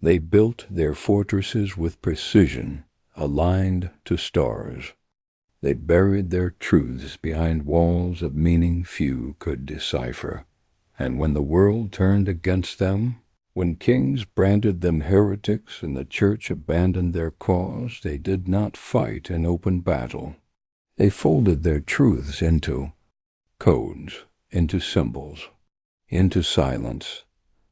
They built their fortresses with precision, aligned to stars. They buried their truths behind walls of meaning few could decipher. And when the world turned against them, when kings branded them heretics and the church abandoned their cause, they did not fight in open battle. They folded their truths into codes, into symbols, into silence.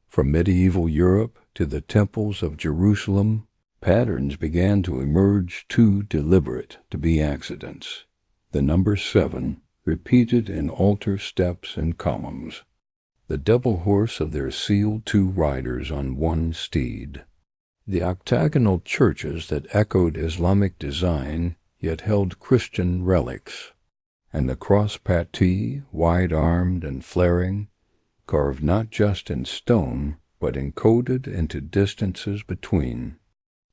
From medieval Europe to the temples of Jerusalem, patterns began to emerge too deliberate to be accidents. The number 7, repeated in altar steps and columns. The double horse of their sealed 2 riders on one steed. The octagonal churches that echoed Islamic design yet held Christian relics. And the cross patee, wide-armed and flaring, carved not just in stone, but encoded into distances between.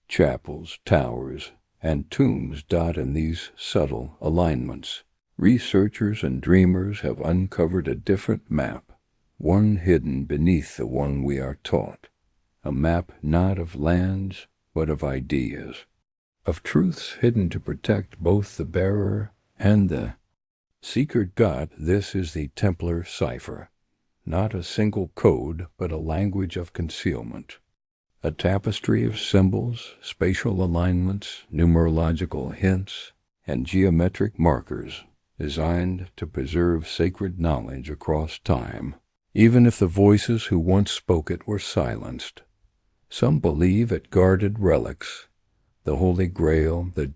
Chapels, towers, and tombs dot in these subtle alignments. Researchers and dreamers have uncovered a different map, one hidden beneath the one we are taught, a map not of lands, but of ideas, of truths hidden to protect both the bearer and the seeker. God, this is the Templar cipher, not a single code, but a language of concealment. A tapestry of symbols, spatial alignments, numerological hints, and geometric markers designed to preserve sacred knowledge across time, even if the voices who once spoke it were silenced. Some believe it guarded relics, the Holy Grail, the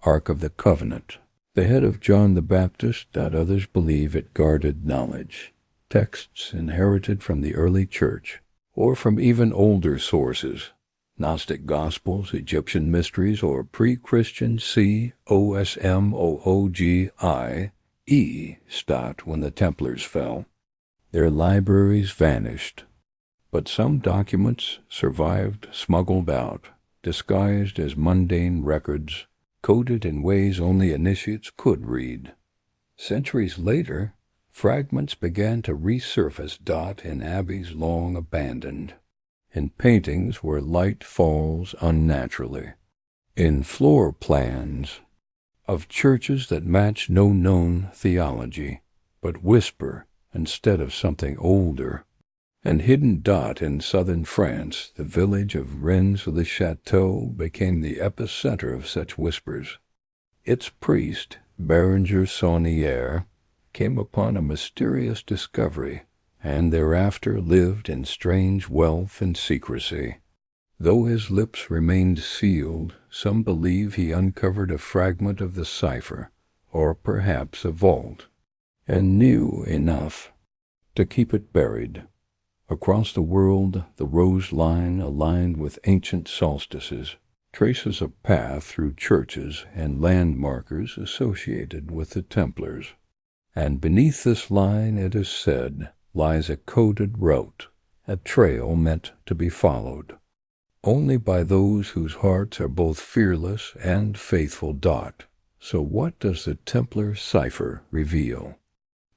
Ark of the Covenant, the head of John the Baptist. Others believe it guarded knowledge, texts inherited from the early church, or from even older sources, Gnostic Gospels, Egyptian mysteries, or pre-Christian cosmoogie stat when the Templars fell. Their libraries vanished, but some documents survived, smuggled out, disguised as mundane records, coded in ways only initiates could read. Centuries later, fragments began to resurface in abbeys long abandoned, in paintings where light falls unnaturally, in floor plans of churches that match no known theology, but whisper instead of something older. And hidden in southern France, the village of Rennes-le-Château became the epicenter of such whispers. Its priest, Berenger Saunière, came upon a mysterious discovery, and thereafter lived in strange wealth and secrecy. Though his lips remained sealed, some believe he uncovered a fragment of the cipher, or perhaps a vault, and knew enough to keep it buried. Across the world, the rose line aligned with ancient solstices, traces a path through churches and landmarkers associated with the Templars. And beneath this line, it is said, lies a coded route, a trail meant to be followed only by those whose hearts are both fearless and faithful. So what does the Templar cipher reveal?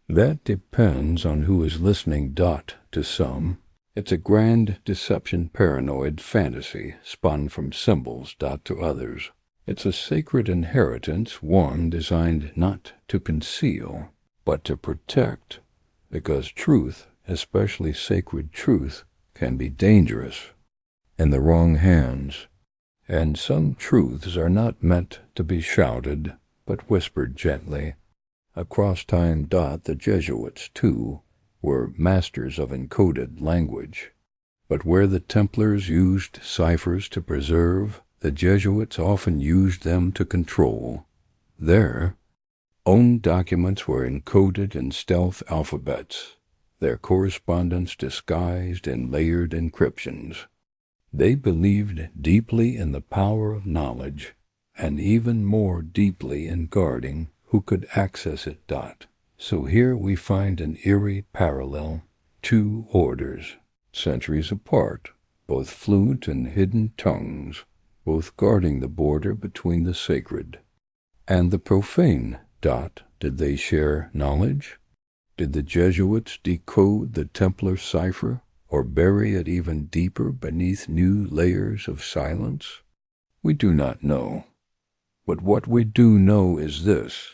That depends on who is listening. To some, it's a grand deception, paranoid fantasy spun from symbols. To others, it's a sacred inheritance, one designed not to conceal, but to protect, because truth, especially sacred truth, can be dangerous in the wrong hands, and some truths are not meant to be shouted, but whispered gently. Across time. The Jesuits, too, were masters of encoded language. But where the Templars used ciphers to preserve, the Jesuits often used them to control. Their own documents were encoded in stealth alphabets, their correspondence disguised in layered encryptions. They believed deeply in the power of knowledge, and even more deeply in guarding who could access it. So here we find an eerie parallel. 2 orders, centuries apart, both fluent and hidden tongues, both guarding the border between the sacred and the profane. Did they share knowledge? Did the Jesuits decode the Templar cipher, or bury it even deeper beneath new layers of silence? We do not know. But what we do know is this.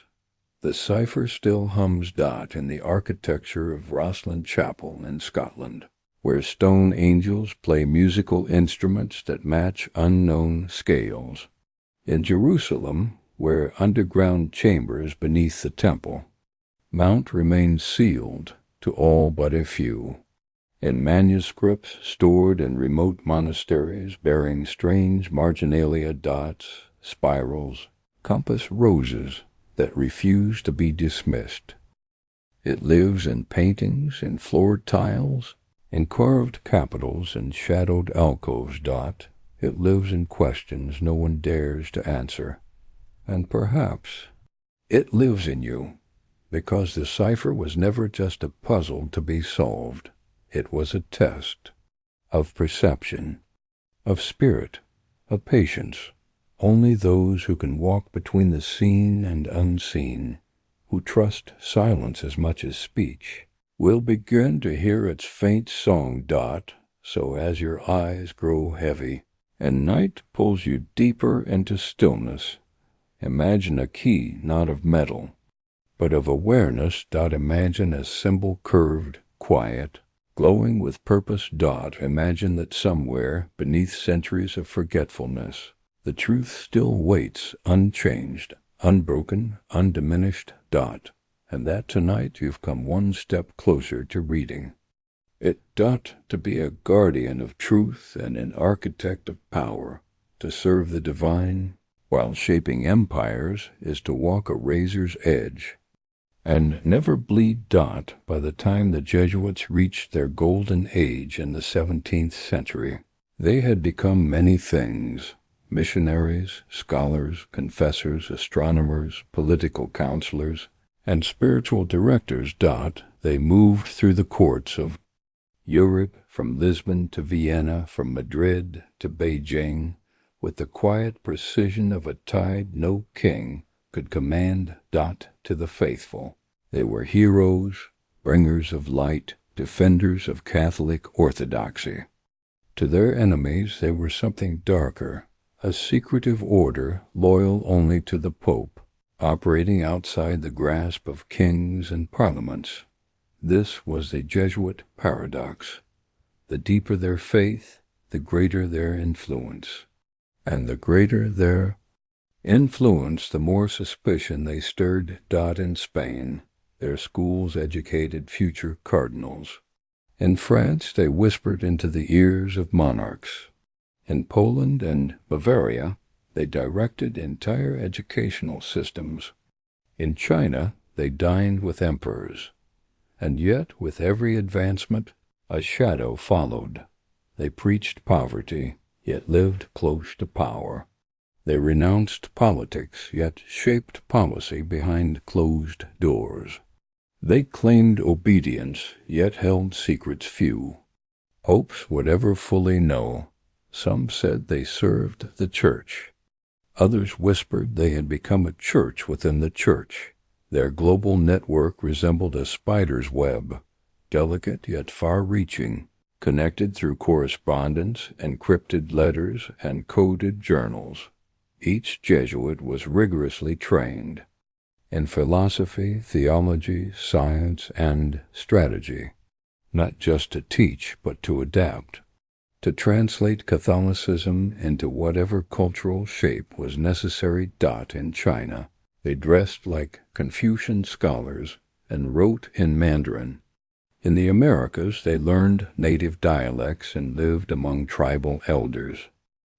The cipher still hums in the architecture of Rosslyn Chapel in Scotland, where stone angels play musical instruments that match unknown scales. In Jerusalem, where underground chambers beneath the temple, Mount remains sealed to all but a few. In manuscripts stored in remote monasteries bearing strange marginalia dots, spirals, compass roses that refuse to be dismissed. It lives in paintings, in floored tiles, in carved capitals and shadowed alcoves. It lives in questions no one dares to answer. And perhaps it lives in you, because the cipher was never just a puzzle to be solved. It was a test of perception, of spirit, of patience. Only those who can walk between the seen and unseen, who trust silence as much as speech, will begin to hear its faint song. So as your eyes grow heavy and night pulls you deeper into stillness, imagine a key not of metal, but of awareness. Imagine a symbol curved, quiet, glowing with purpose. Imagine that somewhere beneath centuries of forgetfulness, the truth still waits, unchanged, unbroken, undiminished. And that tonight you've come one step closer to reading it. To be a guardian of truth and an architect of power, to serve the divine while shaping empires, is to walk a razor's edge and never bleed. By the time the Jesuits reached their golden age in the 17th century, they had become many things: missionaries, scholars, confessors, astronomers, political counselors, and spiritual directors. They moved through the courts of Europe, from Lisbon to Vienna, from Madrid to Beijing, with the quiet precision of a tide no king could command. To the faithful, they were heroes, bringers of light, defenders of Catholic orthodoxy. To their enemies they were something darker, a secretive order loyal only to the Pope, operating outside the grasp of kings and parliaments. This was the Jesuit paradox. The deeper their faith, the greater their influence. And the greater their influence, the more suspicion they stirred. In Spain, their schools educated future cardinals. In France, they whispered into the ears of monarchs. In Poland and Bavaria, they directed entire educational systems. In China, they dined with emperors. And yet, with every advancement, a shadow followed. They preached poverty, yet lived close to power. They renounced politics, yet shaped policy behind closed doors. They claimed obedience, yet held secrets few. Popes would ever fully know. Some said they served the church. Others whispered they had become a church within the church. Their global network resembled a spider's web, delicate yet far-reaching, connected through correspondence, encrypted letters, and coded journals. Each Jesuit was rigorously trained in philosophy, theology, science, and strategy, not just to teach, but to adapt, to translate Catholicism into whatever cultural shape was necessary. In China, they dressed like Confucian scholars and wrote in Mandarin. In the Americas, they learned native dialects and lived among tribal elders.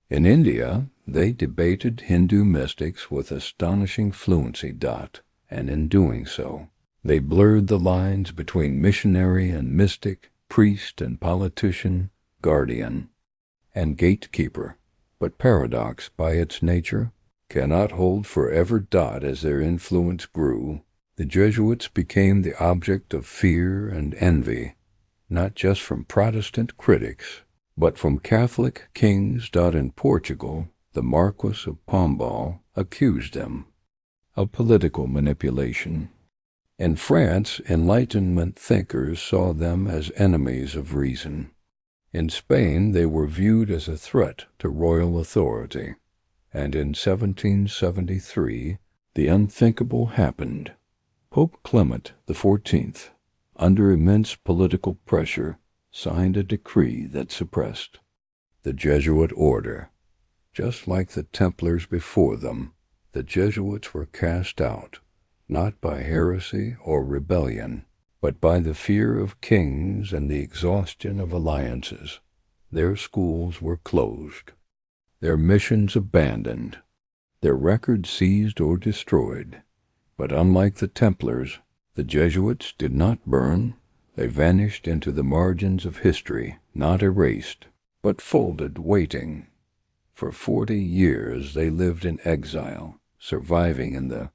In India, they debated Hindu mystics with astonishing fluency. And in doing so, they blurred the lines between missionary and mystic, priest and politician, guardian and gatekeeper. But paradox, by its nature, cannot hold forever. As their influence grew, the Jesuits became the object of fear and envy, not just from Protestant critics, but from Catholic kings. In Portugal, the Marquis of Pombal accused them of political manipulation. In France, Enlightenment thinkers saw them as enemies of reason. In Spain, they were viewed as a threat to royal authority, and in 1773, the unthinkable happened. Pope Clement XIV, under immense political pressure, signed a decree that suppressed the Jesuit Order. Just like the Templars before them, the Jesuits were cast out, not by heresy or rebellion, but by the fear of kings and the exhaustion of alliances. Their schools were closed, their missions abandoned, their records seized or destroyed. But unlike the Templars, the Jesuits did not burn. They vanished into the margins of history, not erased, but folded, waiting. For 40 years they lived in exile, surviving in the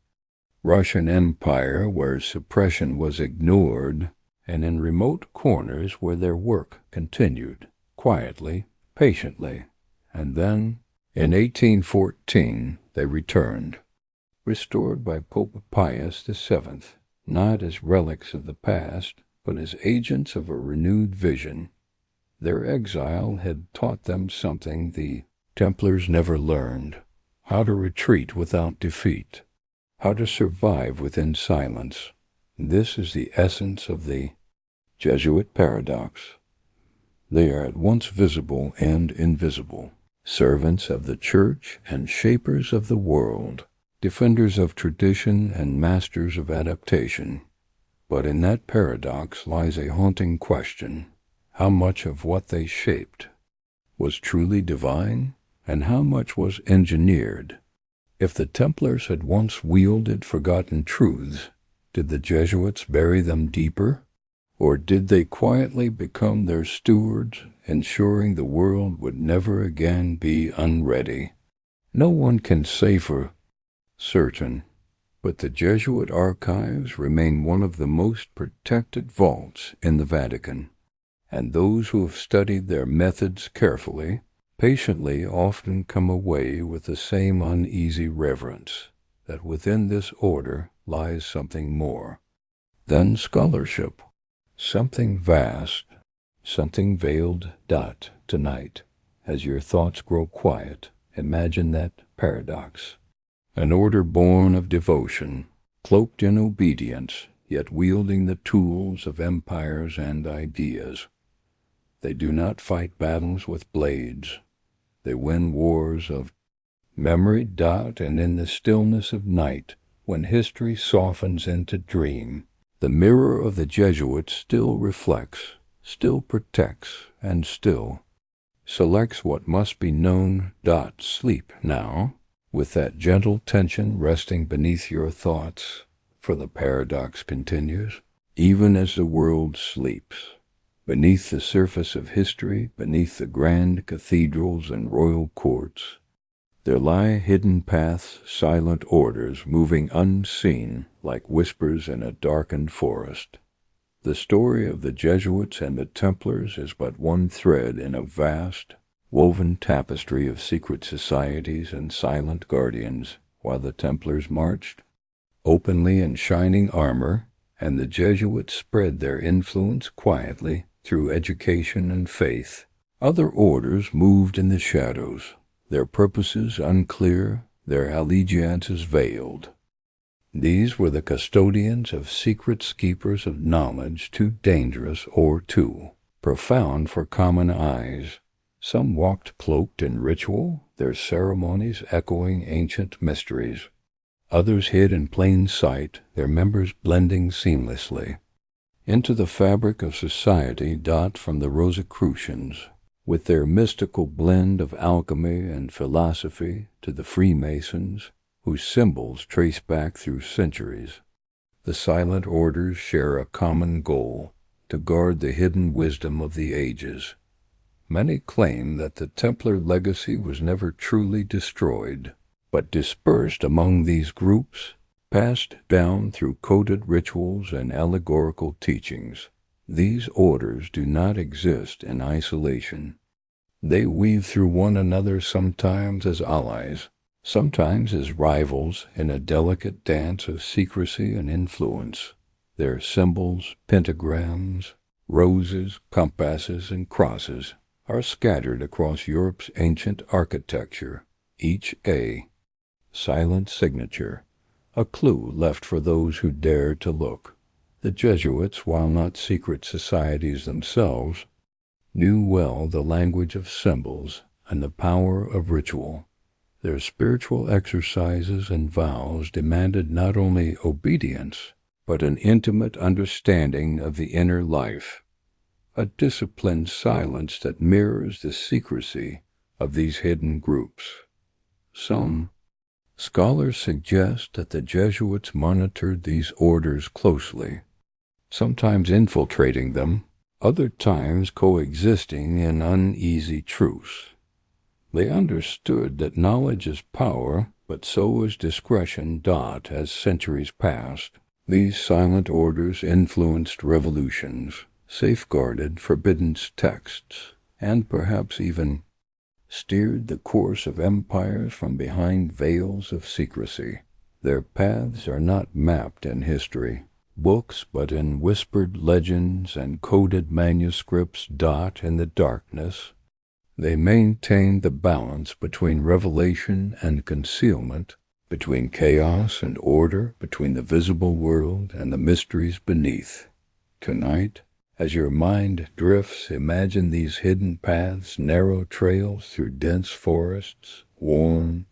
Russian Empire where suppression was ignored, and in remote corners where their work continued, quietly, patiently. And then, in 1814, they returned, restored by Pope Pius VII, not as relics of the past, but as agents of a renewed vision. Their exile had taught them something the Templars never learned: how to retreat without defeat, how to survive within silence. This is the essence of the Jesuit paradox. They are at once visible and invisible, servants of the Church and shapers of the world, defenders of tradition and masters of adaptation. But in that paradox lies a haunting question: how much of what they shaped was truly divine, and how much was engineered? If the Templars had once wielded forgotten truths, did the Jesuits bury them deeper? Or did they quietly become their stewards, ensuring the world would never again be unready? No one can say for certain, but the Jesuit archives remain one of the most protected vaults in the Vatican, and those who have studied their methods carefully, patiently, often come away with the same uneasy reverence that within this order lies something more than scholarship, something vast, something veiled. Tonight, as your thoughts grow quiet, imagine that paradox: an order born of devotion, cloaked in obedience, yet wielding the tools of empires and ideas. They do not fight battles with blades. They win wars of memory. And in the stillness of night, when history softens into dream, the mirror of the Jesuits still reflects, still protects, and still selects what must be known. Sleep now, with that gentle tension resting beneath your thoughts, for the paradox continues, even as the world sleeps. Beneath the surface of history, beneath the grand cathedrals and royal courts, there lie hidden paths, silent orders moving unseen like whispers in a darkened forest. The story of the Jesuits and the Templars is but one thread in a vast, woven tapestry of secret societies and silent guardians. While the Templars marched openly in shining armor, and the Jesuits spread their influence quietly through education and faith, other orders moved in the shadows, their purposes unclear, their allegiances veiled. These were the custodians of secrets, keepers of knowledge too dangerous or too profound for common eyes. Some walked cloaked in ritual, their ceremonies echoing ancient mysteries. Others hid in plain sight, their members blending seamlessly into the fabric of society. From the Rosicrucians, with their mystical blend of alchemy and philosophy, to the Freemasons, whose symbols trace back through centuries, the silent orders share a common goal: to guard the hidden wisdom of the ages. Many claim that the Templar legacy was never truly destroyed, but dispersed among these groups, passed down through coded rituals and allegorical teachings. These orders do not exist in isolation. They weave through one another, sometimes as allies, sometimes as rivals, in a delicate dance of secrecy and influence. Their symbols, pentagrams, roses, compasses, and crosses, are scattered across Europe's ancient architecture, each a silent signature, a clue left for those who dare to look. The Jesuits, while not secret societies themselves, knew well the language of symbols and the power of ritual. Their spiritual exercises and vows demanded not only obedience, but an intimate understanding of the inner life, a disciplined silence that mirrors the secrecy of these hidden groups. Some scholars suggest that the Jesuits monitored these orders closely, sometimes infiltrating them, other times coexisting in uneasy truce. They understood that knowledge is power, but so is discretion. As centuries passed, these silent orders influenced revolutions, safeguarded forbidden texts, and perhaps even steered the course of empires from behind veils of secrecy. Their paths are not mapped in history books, but in whispered legends and coded manuscripts. In the darkness, they maintained the balance between revelation and concealment, between chaos and order, between the visible world and the mysteries beneath. Tonight, as your mind drifts, imagine these hidden paths, narrow trails through dense forests, worn,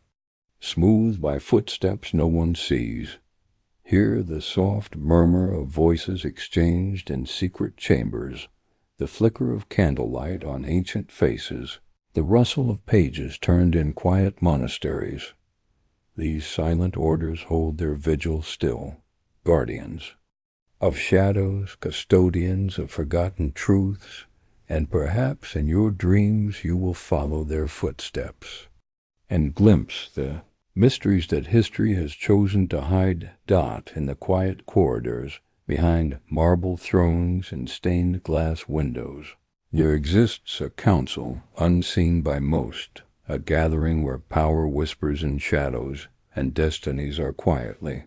smooth by footsteps no one sees. Hear the soft murmur of voices exchanged in secret chambers, the flicker of candlelight on ancient faces, the rustle of pages turned in quiet monasteries. These silent orders hold their vigil still, guardians of shadows, custodians of forgotten truths, and perhaps in your dreams you will follow their footsteps and glimpse the mysteries that history has chosen to hide. In the quiet corridors, behind marble thrones and stained glass windows, there exists a council unseen by most, a gathering where power whispers in shadows and destinies are quietly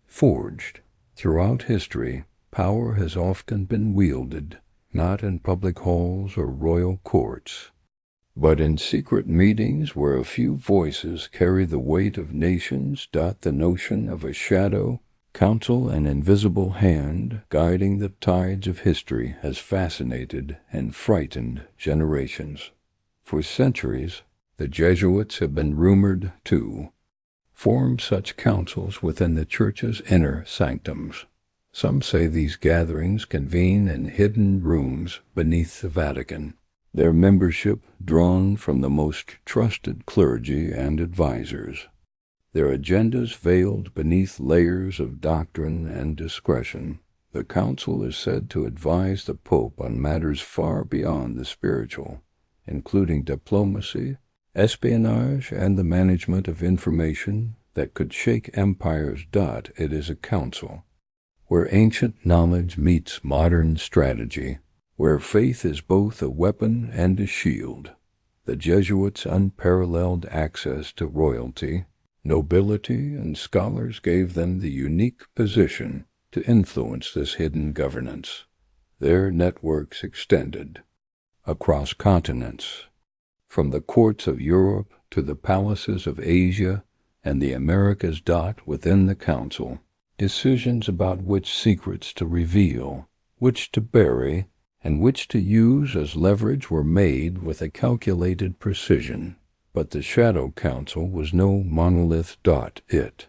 forged. Throughout history, power has often been wielded, not in public halls or royal courts, but in secret meetings where a few voices carry the weight of nations. The notion of a shadow council, an invisible hand guiding the tides of history, has fascinated and frightened generations. For centuries, the Jesuits have been rumored to form such councils within the Church's inner sanctums. Some say these gatherings convene in hidden rooms beneath the Vatican, their membership drawn from the most trusted clergy and advisors, their agendas veiled beneath layers of doctrine and discretion. The council is said to advise the Pope on matters far beyond the spiritual, including diplomacy, espionage, and the management of information that could shake empires. It is a council where ancient knowledge meets modern strategy, where faith is both a weapon and a shield. The Jesuits' unparalleled access to royalty, nobility, and scholars gave them the unique position to influence this hidden governance. Their networks extended across continents, from the courts of Europe to the palaces of Asia and the Americas. Within the council, decisions about which secrets to reveal, which to bury, and which to use as leverage were made with a calculated precision. But the Shadow Council was no monolith. It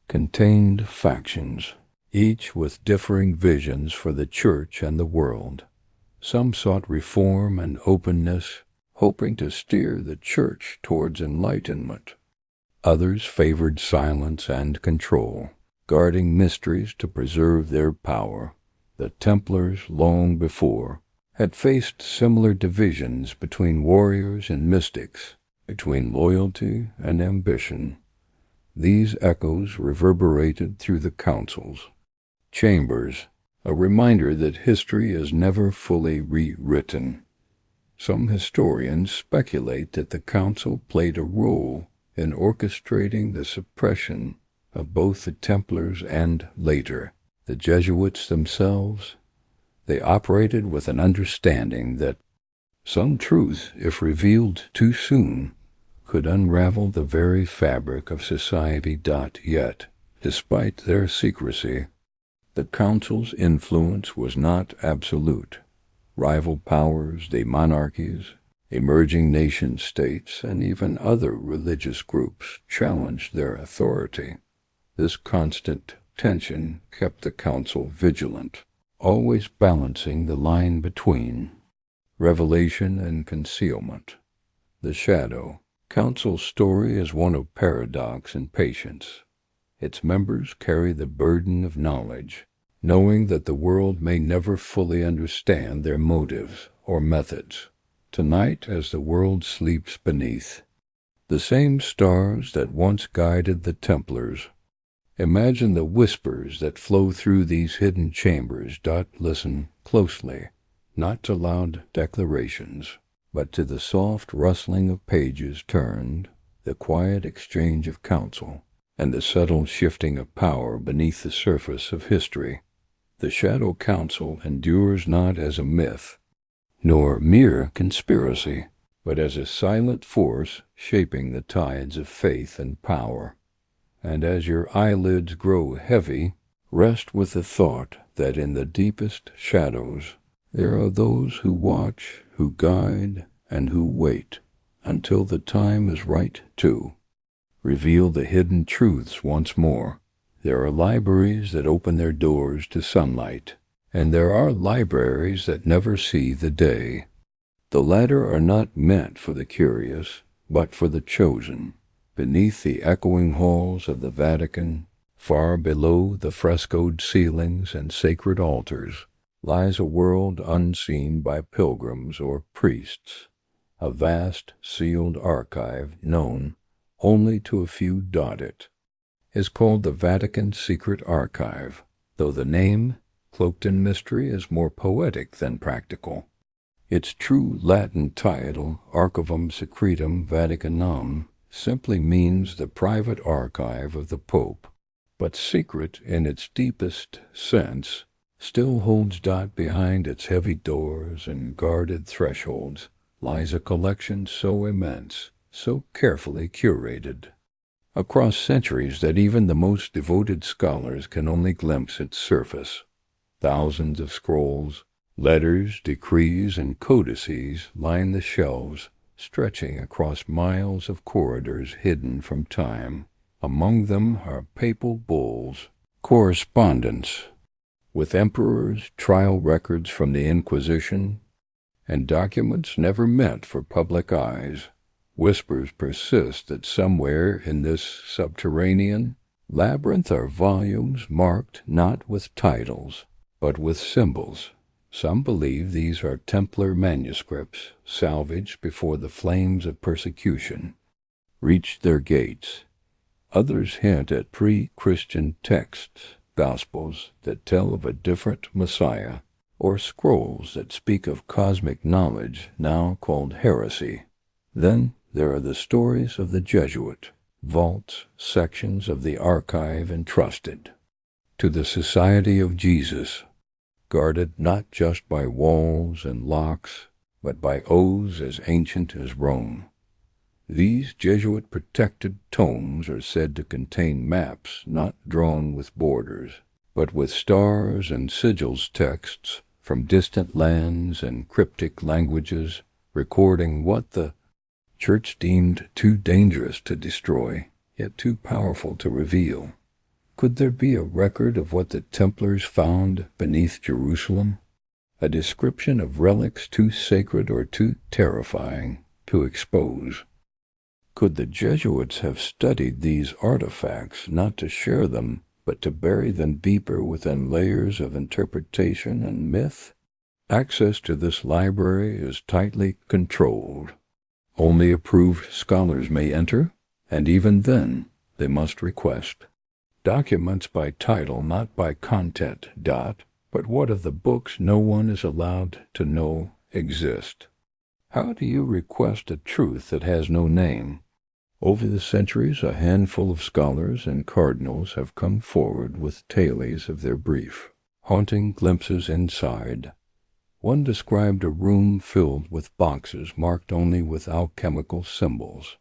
contained factions, each with differing visions for the Church and the world. Some sought reform and openness, hoping to steer the Church towards enlightenment. Others favored silence and control, guarding mysteries to preserve their power. The Templars, long before, had faced similar divisions between warriors and mystics, between loyalty and ambition. These echoes reverberated through the councils' chambers, a reminder that history is never fully rewritten. Some historians speculate that the council played a role in orchestrating the suppression of both the Templars and, later, the Jesuits themselves. They operated with an understanding that Some truth, if revealed too soon, could unravel the very fabric of society. Yet, despite their secrecy, the council's influence was not absolute. Rival powers, the monarchies, emerging nation-states, and even other religious groups challenged their authority. This constant tension kept the council vigilant, always balancing the line between revelation and concealment. The Shadow Council's story is one of paradox and patience. Its members carry the burden of knowledge, knowing that the world may never fully understand their motives or methods. Tonight, as the world sleeps beneath the same stars that once guided the Templars, imagine the whispers that flow through these hidden chambers. Listen closely, not to loud declarations, but to the soft rustling of pages turned, the quiet exchange of counsel, and the subtle shifting of power beneath the surface of history. The Shadow Council endures not as a myth, nor mere conspiracy, but as a silent force shaping the tides of faith and power. And as your eyelids grow heavy, rest with the thought that in the deepest shadows there are those who watch, who guide, and who wait until the time is right to reveal the hidden truths once more. There are libraries that open their doors to sunlight, and there are libraries that never see the day. The latter are not meant for the curious, but for the chosen. Beneath the echoing halls of the Vatican, far below the frescoed ceilings and sacred altars, lies a world unseen by pilgrims or priests, a vast sealed archive known only to a few. It is called the Vatican Secret Archive, though the name, cloaked in mystery, is more poetic than practical. Its true Latin title, Archivum Secretum Vaticanum, simply means the private archive of the Pope, but secret in its deepest sense still holds. Behind its heavy doors and guarded thresholds lies a collection so immense, so carefully curated, across centuries that even the most devoted scholars can only glimpse its surface. Thousands of scrolls, letters, decrees, and codices line the shelves, stretching across miles of corridors hidden from time. Among them are papal bulls, correspondence with emperors, trial records from the Inquisition, and documents never meant for public eyes. Whispers persist that somewhere in this subterranean labyrinth are volumes marked not with titles, but with symbols. Some believe these are Templar manuscripts, salvaged before the flames of persecution reached their gates. Others hint at pre-Christian texts, gospels that tell of a different Messiah, or scrolls that speak of cosmic knowledge now called heresy. Then there are the stories of the Jesuit vaults, sections of the archive entrusted to the Society of Jesus, guarded not just by walls and locks, but by oaths as ancient as Rome. These Jesuit-protected tomes are said to contain maps not drawn with borders, but with stars and sigils, texts from distant lands and cryptic languages, recording what the Church deemed too dangerous to destroy, yet too powerful to reveal. Could there be a record of what the Templars found beneath Jerusalem? A description of relics too sacred or too terrifying to expose? Could the Jesuits have studied these artifacts not to share them, but to bury them deeper within layers of interpretation and myth? Access to this library is tightly controlled. Only approved scholars may enter, and even then they must request documents by title, not by content. But what of the books no one is allowed to know exist? How do you request a truth that has no name? Over the centuries, a handful of scholars and cardinals have come forward with tales of their brief, haunting glimpses inside, One described a room filled with boxes marked only with alchemical symbols.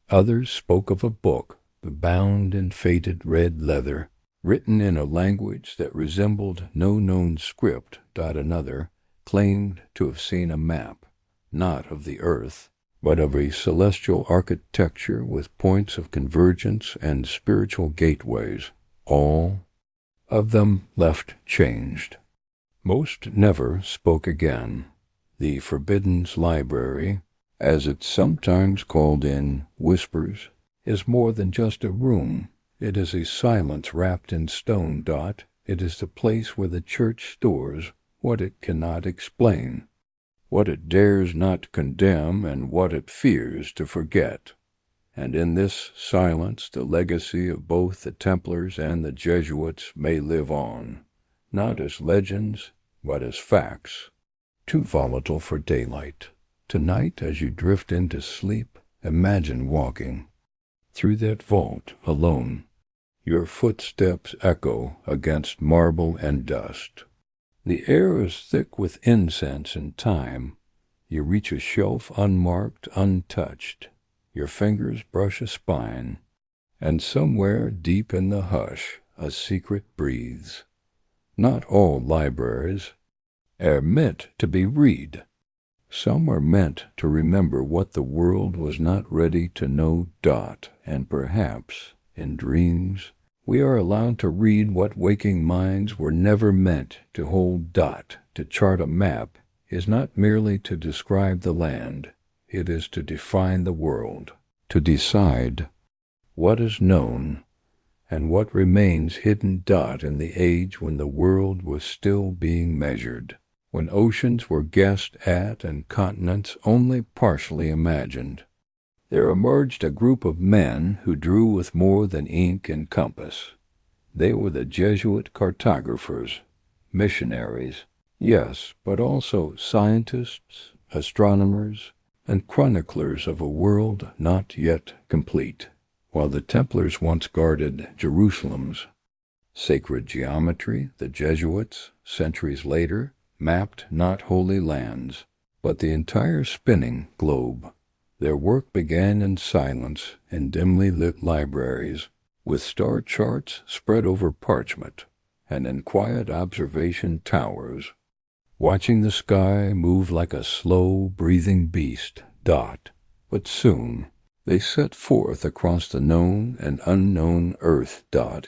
Others spoke of a book, bound in faded red leather, written in a language that resembled no known script. Another claimed to have seen a map, not of the earth, but of a celestial architecture with points of convergence and spiritual gateways, all of them left changed. Most never spoke again. The Forbidden's library, as it's sometimes called in Whispers, is more than just a room. It is a silence wrapped in stone. It is the place where the church stores what it cannot explain, what it dares not condemn, and what it fears to forget. And in this silence the legacy of both the Templars and the Jesuits may live on, not as legends, but as facts. Too volatile for daylight. Tonight, as you drift into sleep, imagine walking through that vault alone. Your footsteps echo against marble and dust. The air is thick with incense and thyme. You reach a shelf unmarked, untouched. Your fingers brush a spine, and somewhere deep in the hush a secret breathes. Not all libraries are meant to be read. Some are meant to remember what the world was not ready to know. And perhaps, in dreams, we are allowed to read what waking minds were never meant to hold. To chart a map is not merely to describe the land. It is to define the world, to decide what is known and what remains hidden. In the age when the world was still being measured, when oceans were guessed at and continents only partially imagined, there emerged a group of men who drew with more than ink and compass. They were the Jesuit cartographers, missionaries, yes, but also scientists, astronomers, and chroniclers of a world not yet complete. While the Templars once guarded Jerusalem's sacred geometry, the Jesuits, centuries later, mapped not holy lands, but the entire spinning globe. Their work began in silence in dimly lit libraries, with star charts spread over parchment, and in quiet observation towers, watching the sky move like a slow-breathing beast. But soon they set forth across the known and unknown earth.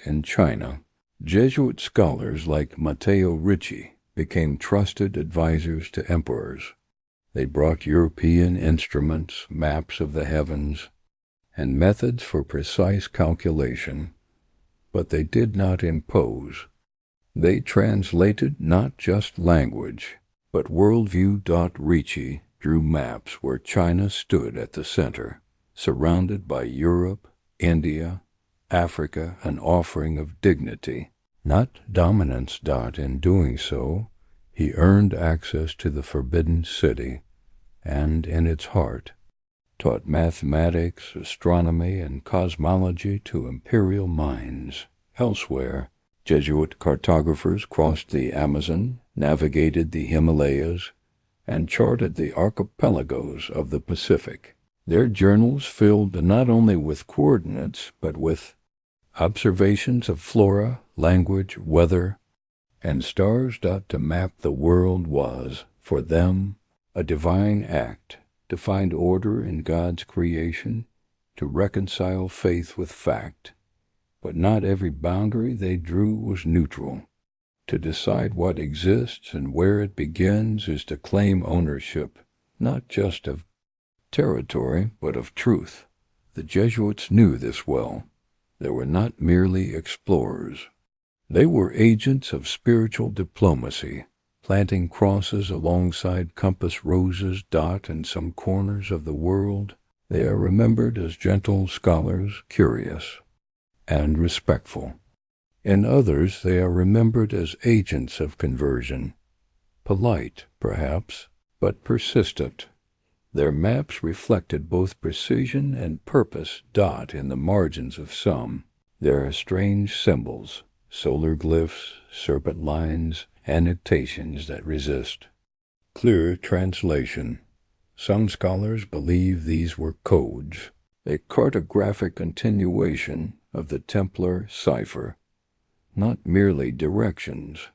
In China, Jesuit scholars like Matteo Ricci became trusted advisors to emperors. They brought European instruments, maps of the heavens, and methods for precise calculation, but they did not impose. They translated not just language, but worldview. Ricci drew maps where China stood at the center, surrounded by Europe, India, Africa, an offering of dignity, not dominance. In doing so, he earned access to the Forbidden City, and in its heart taught mathematics, astronomy, and cosmology to imperial minds. Elsewhere, Jesuit cartographers crossed the Amazon, navigated the Himalayas, and charted the archipelagos of the Pacific. Their journals filled not only with coordinates, but with observations of flora, language, weather, and stars. To map the world was, for them, a divine act, to find order in God's creation, to reconcile faith with fact. But not every boundary they drew was neutral. To decide what exists and where it begins is to claim ownership, not just of territory, but of truth. The Jesuits knew this well. They were not merely explorers. They were agents of spiritual diplomacy, planting crosses alongside compass roses. In some corners of the world, they are remembered as gentle scholars, curious and respectful. In others, they are remembered as agents of conversion, polite, perhaps, but persistent. Their maps reflected both precision and purpose. In the margins of some, there are strange symbols, solar glyphs, serpent lines, annotations that resist. clear translation. Some scholars believe these were codes, a cartographic continuation of the Templar cipher, not merely directions,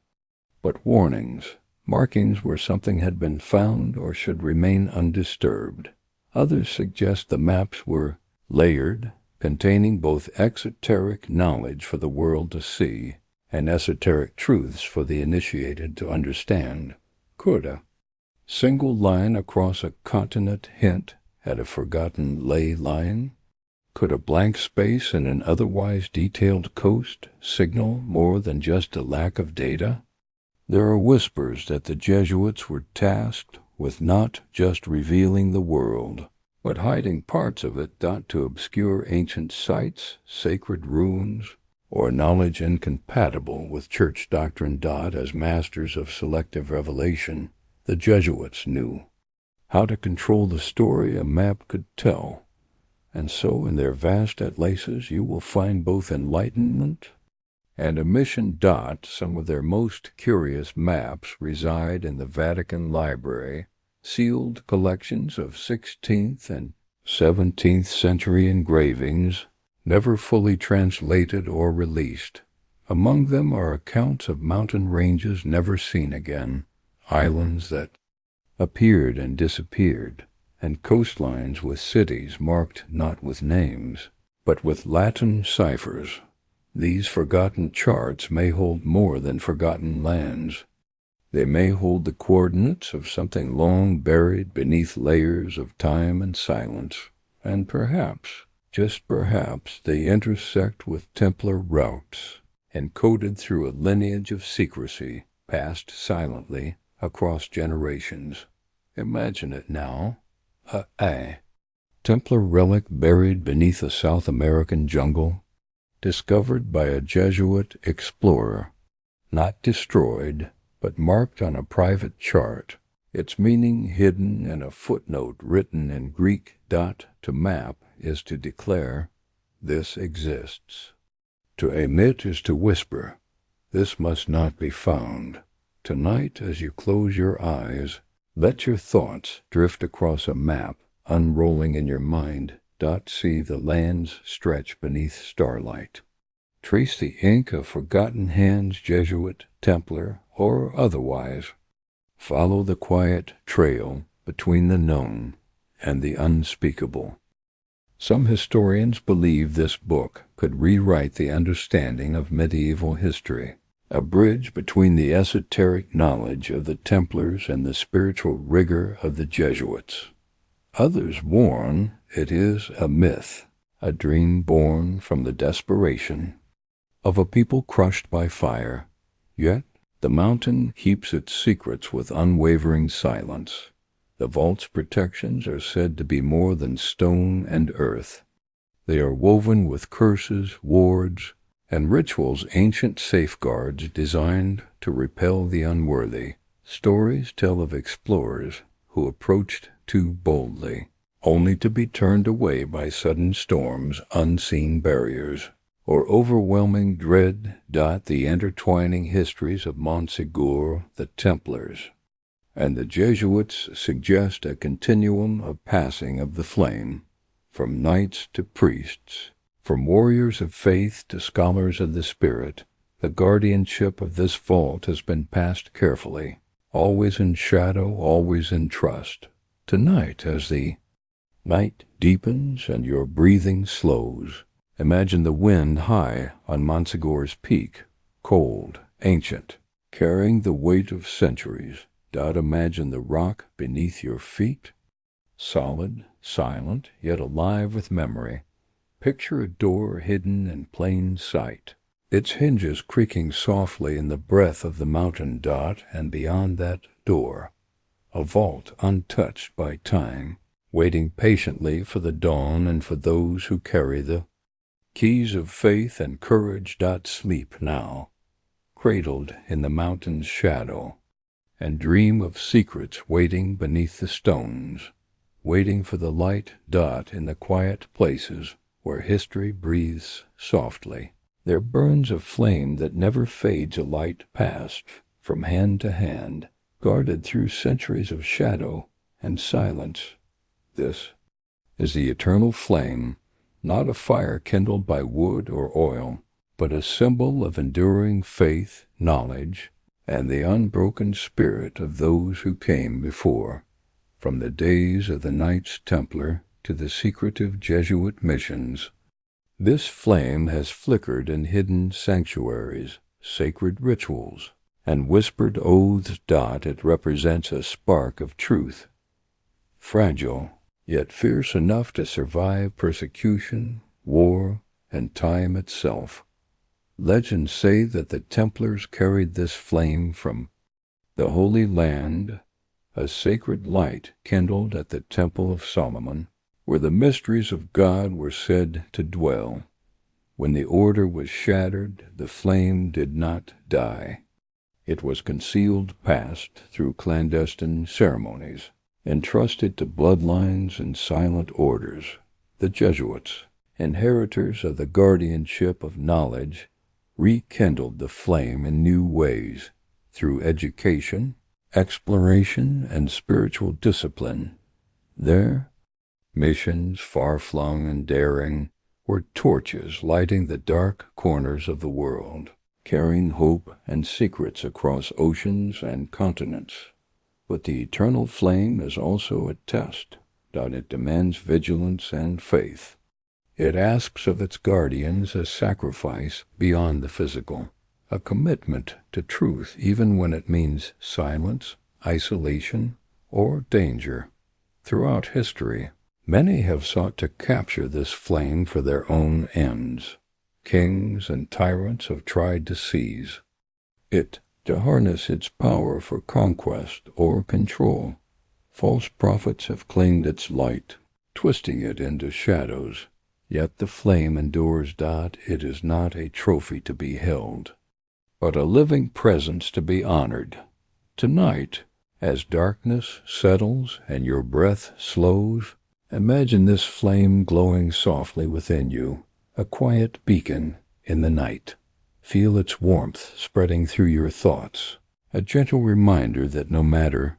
but warnings, markings where something had been found or should remain undisturbed. Others suggest the maps were layered, containing both exoteric knowledge for the world to see and esoteric truths for the initiated to understand. Could a single line across a continent hint at a forgotten ley line? Could a blank space in an otherwise detailed coast signal more than just a lack of data? There are whispers that the Jesuits were tasked with not just revealing the world, but hiding parts of it to obscure ancient sites, sacred ruins, or knowledge incompatible with church doctrine. As masters of selective revelation, the Jesuits knew how to control the story a map could tell, and so in their vast atlases you will find both enlightenment and a mission. Some of their most curious maps reside in the Vatican Library, sealed collections of 16th and 17th century engravings, never fully translated or released. Among them are accounts of mountain ranges never seen again, islands that appeared and disappeared, and coastlines with cities marked not with names, but with Latin ciphers. These forgotten charts may hold more than forgotten lands. They may hold the coordinates of something long buried beneath layers of time and silence, and perhaps, just perhaps, they intersect with Templar routes, encoded through a lineage of secrecy, passed silently across generations. Imagine it now. A Templar relic buried beneath a South American jungle, discovered by a Jesuit explorer, not destroyed, but marked on a private chart, its meaning hidden in a footnote written in Greek. To map is to declare, this exists. To emit is to whisper, this must not be found. Tonight, as you close your eyes, let your thoughts drift across a map, unrolling in your mind. See the lands stretch beneath starlight. Trace the ink of forgotten hands, Jesuit, Templar, or otherwise. Follow the quiet trail between the known and the unspeakable. Some historians believe this book could rewrite the understanding of medieval history, a bridge between the esoteric knowledge of the Templars and the spiritual rigor of the Jesuits. Others warn it is a myth, a dream born from the desperation of a people crushed by fire. Yet the mountain keeps its secrets with unwavering silence. The vault's protections are said to be more than stone and earth. They are woven with curses, wards, and rituals, ancient safeguards designed to repel the unworthy. Stories tell of explorers who approached too boldly, only to be turned away by sudden storms, unseen barriers, or overwhelming dread. The intertwining histories of Montségur, the Templars, and the Jesuits suggest a continuum of passing of the flame, from knights to priests, from warriors of faith to scholars of the spirit. The guardianship of this vault has been passed carefully, always in shadow, always in trust. Tonight, as the night deepens and your breathing slows, imagine the wind high on Montségur's peak, cold, ancient, carrying the weight of centuries. Imagine the rock beneath your feet, solid, silent, yet alive with memory. Picture a door hidden in plain sight, its hinges creaking softly in the breath of the mountain. And beyond that door, a vault untouched by time, waiting patiently for the dawn and for those who carry the keys of faith and courage. Sleep now, cradled in the mountain's shadow, and dream of secrets waiting beneath the stones, waiting for the light. In the quiet places where history breathes softly, there burns a flame that never fades, a light passed from hand to hand, guarded through centuries of shadow and silence. This is the eternal flame, not a fire kindled by wood or oil, but a symbol of enduring faith, knowledge, and the unbroken spirit of those who came before. From the days of the Knights Templar to the secretive Jesuit missions, this flame has flickered in hidden sanctuaries, sacred rituals, and whispered oaths. It represents a spark of truth, fragile, yet fierce enough to survive persecution, war, and time itself. Legends say that the Templars carried this flame from the Holy Land, a sacred light kindled at the Temple of Solomon, where the mysteries of God were said to dwell. When the order was shattered, the flame did not die. It was concealed past through clandestine ceremonies, entrusted to bloodlines and silent orders. The Jesuits, inheritors of the guardianship of knowledge, rekindled the flame in new ways, through education, exploration, and spiritual discipline. Their missions, far-flung and daring, were torches lighting the dark corners of the world, carrying hope and secrets across oceans and continents. But the eternal flame is also a test. It demands vigilance and faith. It asks of its guardians a sacrifice beyond the physical, a commitment to truth even when it means silence, isolation, or danger. Throughout history, many have sought to capture this flame for their own ends. Kings and tyrants have tried to seize it, to harness its power for conquest or control. False prophets have claimed its light, twisting it into shadows. Yet the flame endures. It is not a trophy to be held, but a living presence to be honored. Tonight, as darkness settles and your breath slows, imagine this flame glowing softly within you, a quiet beacon in the night. Feel its warmth spreading through your thoughts, a gentle reminder that no matter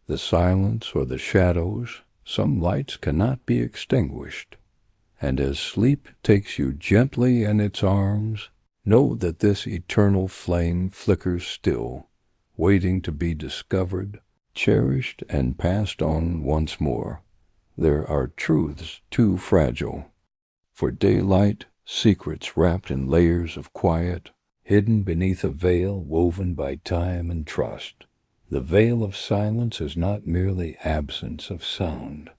the silence or the shadows, some lights cannot be extinguished. And as sleep takes you gently in its arms, know that this eternal flame flickers still, waiting to be discovered, cherished, and passed on once more. There are truths too fragile for daylight, secrets wrapped in layers of quiet, hidden beneath a veil woven by time and trust. The veil of silence is not merely absence of sound.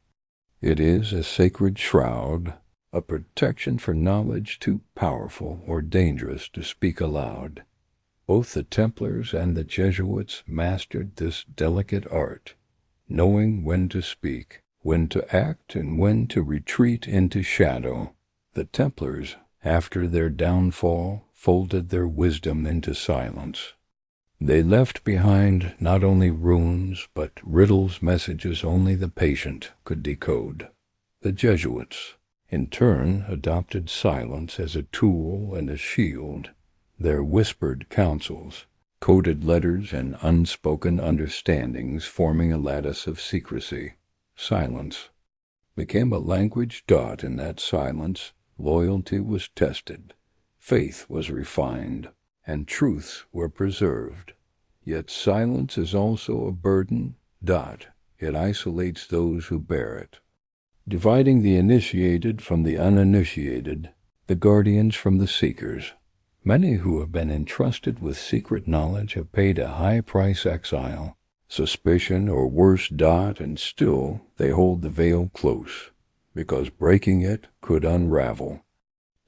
It is a sacred shroud, a protection for knowledge too powerful or dangerous to speak aloud. Both the Templars and the Jesuits mastered this delicate art, knowing when to speak, when to act, and when to retreat into shadow. The Templars, after their downfall, folded their wisdom into silence. They left behind not only runes, but riddles, messages only the patient could decode. The Jesuits, in turn, adopted silence as a tool and a shield. Their whispered counsels, coded letters, and unspoken understandings forming a lattice of secrecy. Silence became a language. In that silence, loyalty was tested, faith was refined, and truths were preserved. Yet silence is also a burden. It isolates those who bear it, dividing the initiated from the uninitiated, the guardians from the seekers. Many who have been entrusted with secret knowledge have paid a high price: exile, suspicion, or worse. And still they hold the veil close, because breaking it could unravel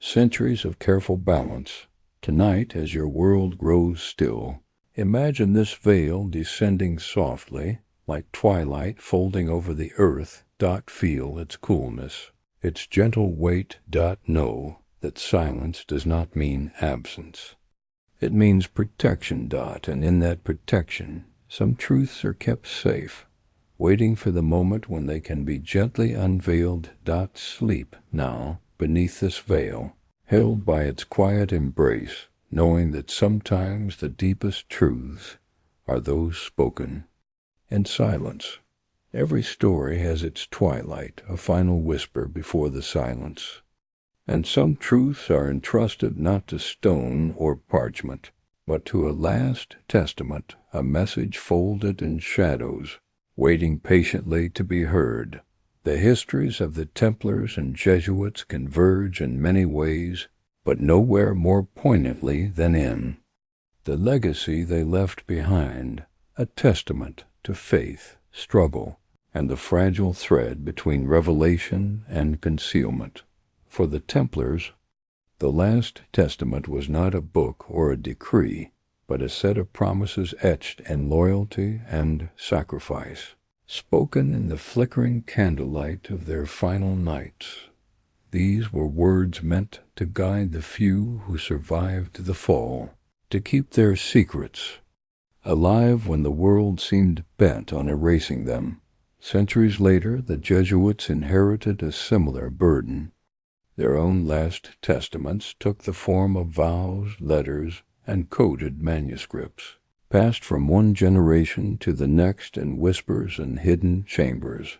centuries of careful balance. Tonight, as your world grows still, imagine this veil descending softly, like twilight folding over the earth. Feel its coolness, its gentle weight. Know that silence does not mean absence. It means protection. And in that protection, some truths are kept safe, waiting for the moment when they can be gently unveiled. Sleep now beneath this veil, held by its quiet embrace, knowing that sometimes the deepest truths are those spoken. In silence, every story has its twilight, a final whisper before the silence. And some truths are entrusted not to stone or parchment, but to a last testament, a message folded in shadows, waiting patiently to be heard. The histories of the Templars and Jesuits converge in many ways, but nowhere more poignantly than in the legacy they left behind, a testament to faith, struggle, and the fragile thread between revelation and concealment. For the Templars, the last testament was not a book or a decree, but a set of promises etched in loyalty and sacrifice, spoken in the flickering candlelight of their final nights. These were words meant to guide the few who survived the fall, to keep their secrets alive when the world seemed bent on erasing them. Centuries later, the Jesuits inherited a similar burden. Their own last testaments took the form of vows, letters, and coded manuscripts, passed from one generation to the next in whispers and hidden chambers.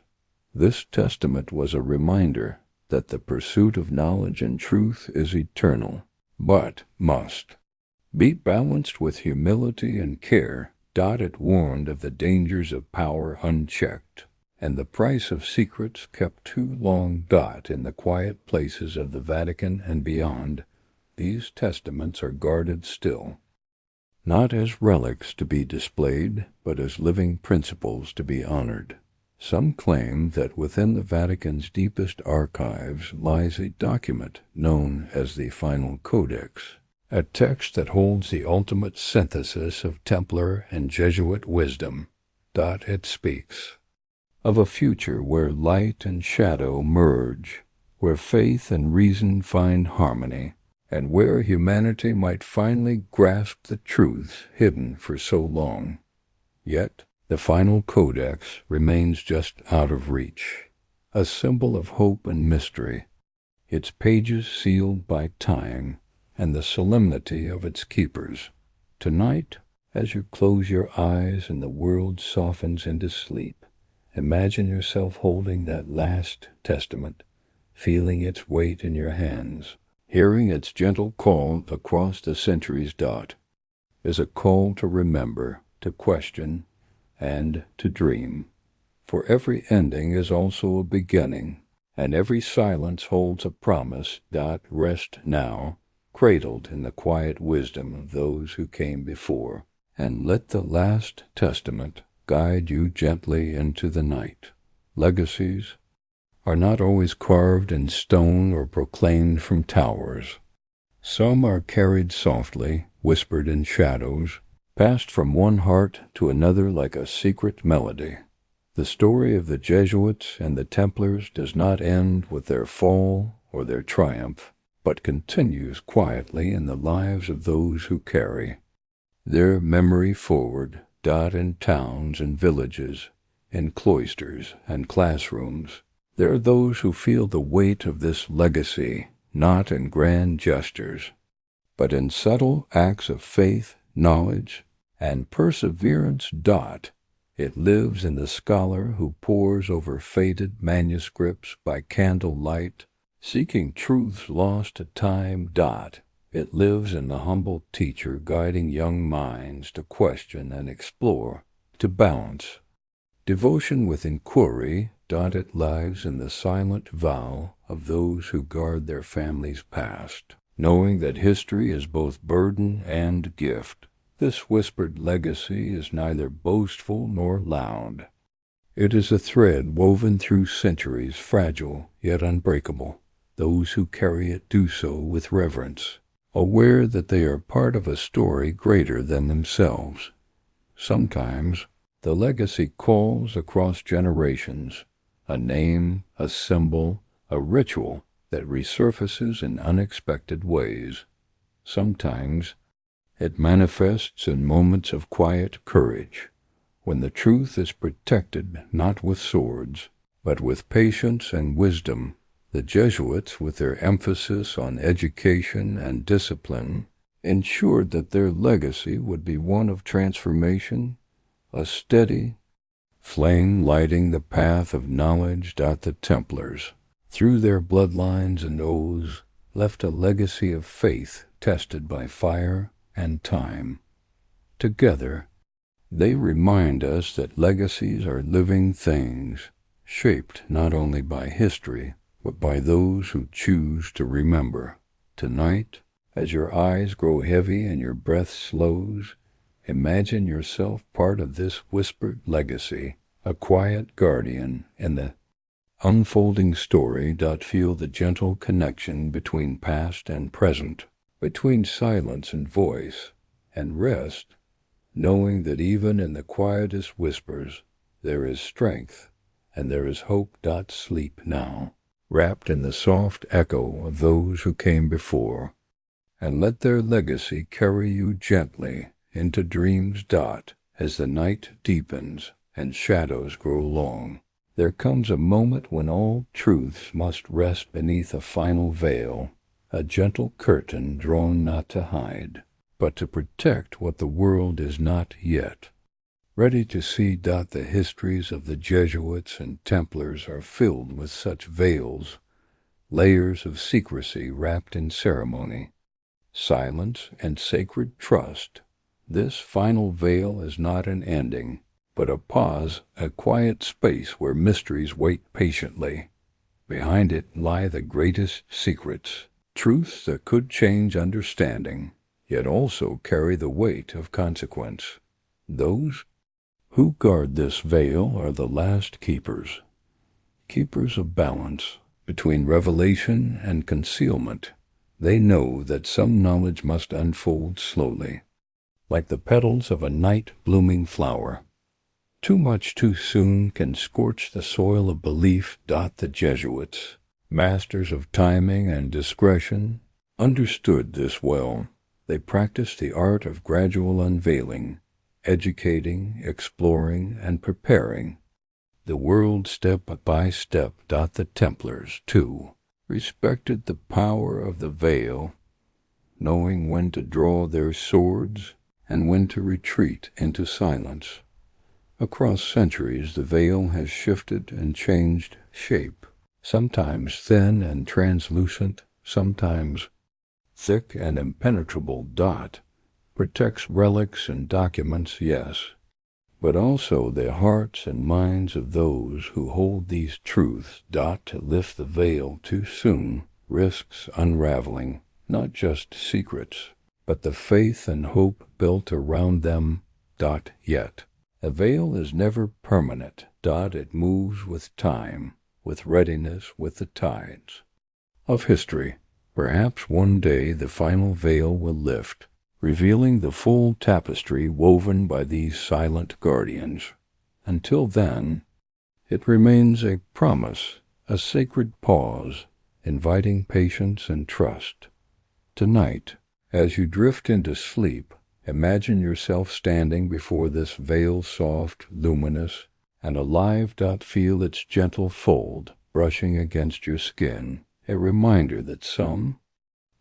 This testament was a reminder that the pursuit of knowledge and truth is eternal, but must be balanced with humility and care. It warned of the dangers of power unchecked, and the price of secrets kept too long. In the quiet places of the Vatican and beyond, these testaments are guarded still, not as relics to be displayed, but as living principles to be honored. Some claim that within the Vatican's deepest archives lies a document known as the Final Codex, a text that holds the ultimate synthesis of Templar and Jesuit wisdom. It speaks of a future where light and shadow merge, where faith and reason find harmony, and where humanity might finally grasp the truths hidden for so long. Yet the Final Codex remains just out of reach, a symbol of hope and mystery, its pages sealed by time and the solemnity of its keepers. Tonight, as you close your eyes and the world softens into sleep, imagine yourself holding that last testament, feeling its weight in your hands, hearing its gentle call across the centuries. Is a call to remember, to question, and to dream. For every ending is also a beginning, and every silence holds a promise. Rest now, cradled in the quiet wisdom of those who came before, and let the last testament guide you gently into the night. Legacies are not always carved in stone or proclaimed from towers. Some are carried softly, whispered in shadows, passed from one heart to another like a secret melody. The story of the Jesuits and the Templars does not end with their fall or their triumph, but continues quietly in the lives of those who carry their memory forward. In towns and villages, in cloisters and classrooms, there are those who feel the weight of this legacy, not in grand gestures, but in subtle acts of faith, knowledge, and perseverance. It lives in the scholar who pores over faded manuscripts by candlelight, seeking truths lost to time. It lives in the humble teacher guiding young minds to question and explore, to balance devotion with inquiry. It lives in the silent vow of those who guard their family's past, knowing that history is both burden and gift. This whispered legacy is neither boastful nor loud. It is a thread woven through centuries, fragile yet unbreakable. Those who carry it do so with reverence, aware that they are part of a story greater than themselves. Sometimes the legacy calls across generations, a name, a symbol, a ritual that resurfaces in unexpected ways. Sometimes it manifests in moments of quiet courage, when the truth is protected not with swords, but with patience and wisdom. The Jesuits, with their emphasis on education and discipline, ensured that their legacy would be one of transformation, a steady flame lighting the path of knowledge. The Templars, through their bloodlines and oaths, left a legacy of faith tested by fire and time. Together, they remind us that legacies are living things, shaped not only by history, but by those who choose to remember. Tonight, as your eyes grow heavy and your breath slows, imagine yourself part of this whispered legacy, a quiet guardian in the unfolding story. Feel the gentle connection between past and present, between silence and voice, and rest, knowing that even in the quietest whispers there is strength and there is hope. Sleep now, wrapped in the soft echo of those who came before, and let their legacy carry you gently into dreams. As the night deepens and shadows grow long, there comes a moment when all truths must rest beneath a final veil, a gentle curtain drawn not to hide, but to protect what the world is not yet ready to see. The histories of the Jesuits and Templars are filled with such veils, layers of secrecy wrapped in ceremony, silence, and sacred trust. This final veil is not an ending, but a pause, a quiet space where mysteries wait patiently. Behind it lie the greatest secrets, truths that could change understanding, yet also carry the weight of consequence. Those who guard this veil are the last keepers, keepers of balance between revelation and concealment. They know that some knowledge must unfold slowly, like the petals of a night-blooming flower. Too much too soon can scorch the soil of belief. The Jesuits, masters of timing and discretion, understood this well. They practiced the art of gradual unveiling, educating, exploring, and preparing the world step by step. The Templars, too, respected the power of the veil, knowing when to draw their swords and when to retreat into silence. Across centuries, the veil has shifted and changed shape, sometimes thin and translucent, sometimes thick and impenetrable. Protects relics and documents, yes, but also the hearts and minds of those who hold these truths. To lift the veil too soon risks unraveling not just secrets, but the faith and hope built around them. Yet, a veil is never permanent. It moves with time, with readiness, with the tides of history. Perhaps one day the final veil will lift, revealing the full tapestry woven by these silent guardians. Until then, it remains a promise, a sacred pause, inviting patience and trust. Tonight, as you drift into sleep, imagine yourself standing before this veil, soft, luminous, and alive. Feel its gentle fold brushing against your skin, a reminder that some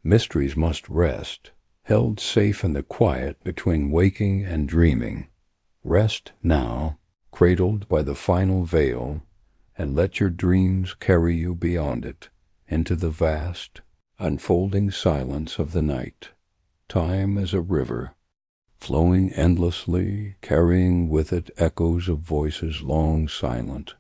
mysteries must rest, held safe in the quiet between waking and dreaming. Rest now, cradled by the final veil, and let your dreams carry you beyond it, into the vast, unfolding silence of the night. Time is a river, flowing endlessly, carrying with it echoes of voices long silent,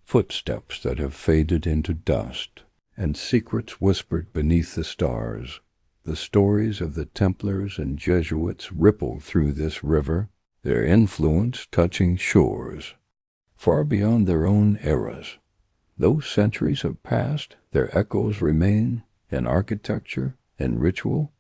footsteps that have faded into dust, and secrets whispered beneath the stars. The stories of the Templars and Jesuits ripple through this river, their influence touching shores far beyond their own eras. Though centuries have passed, their echoes remain in architecture and ritual.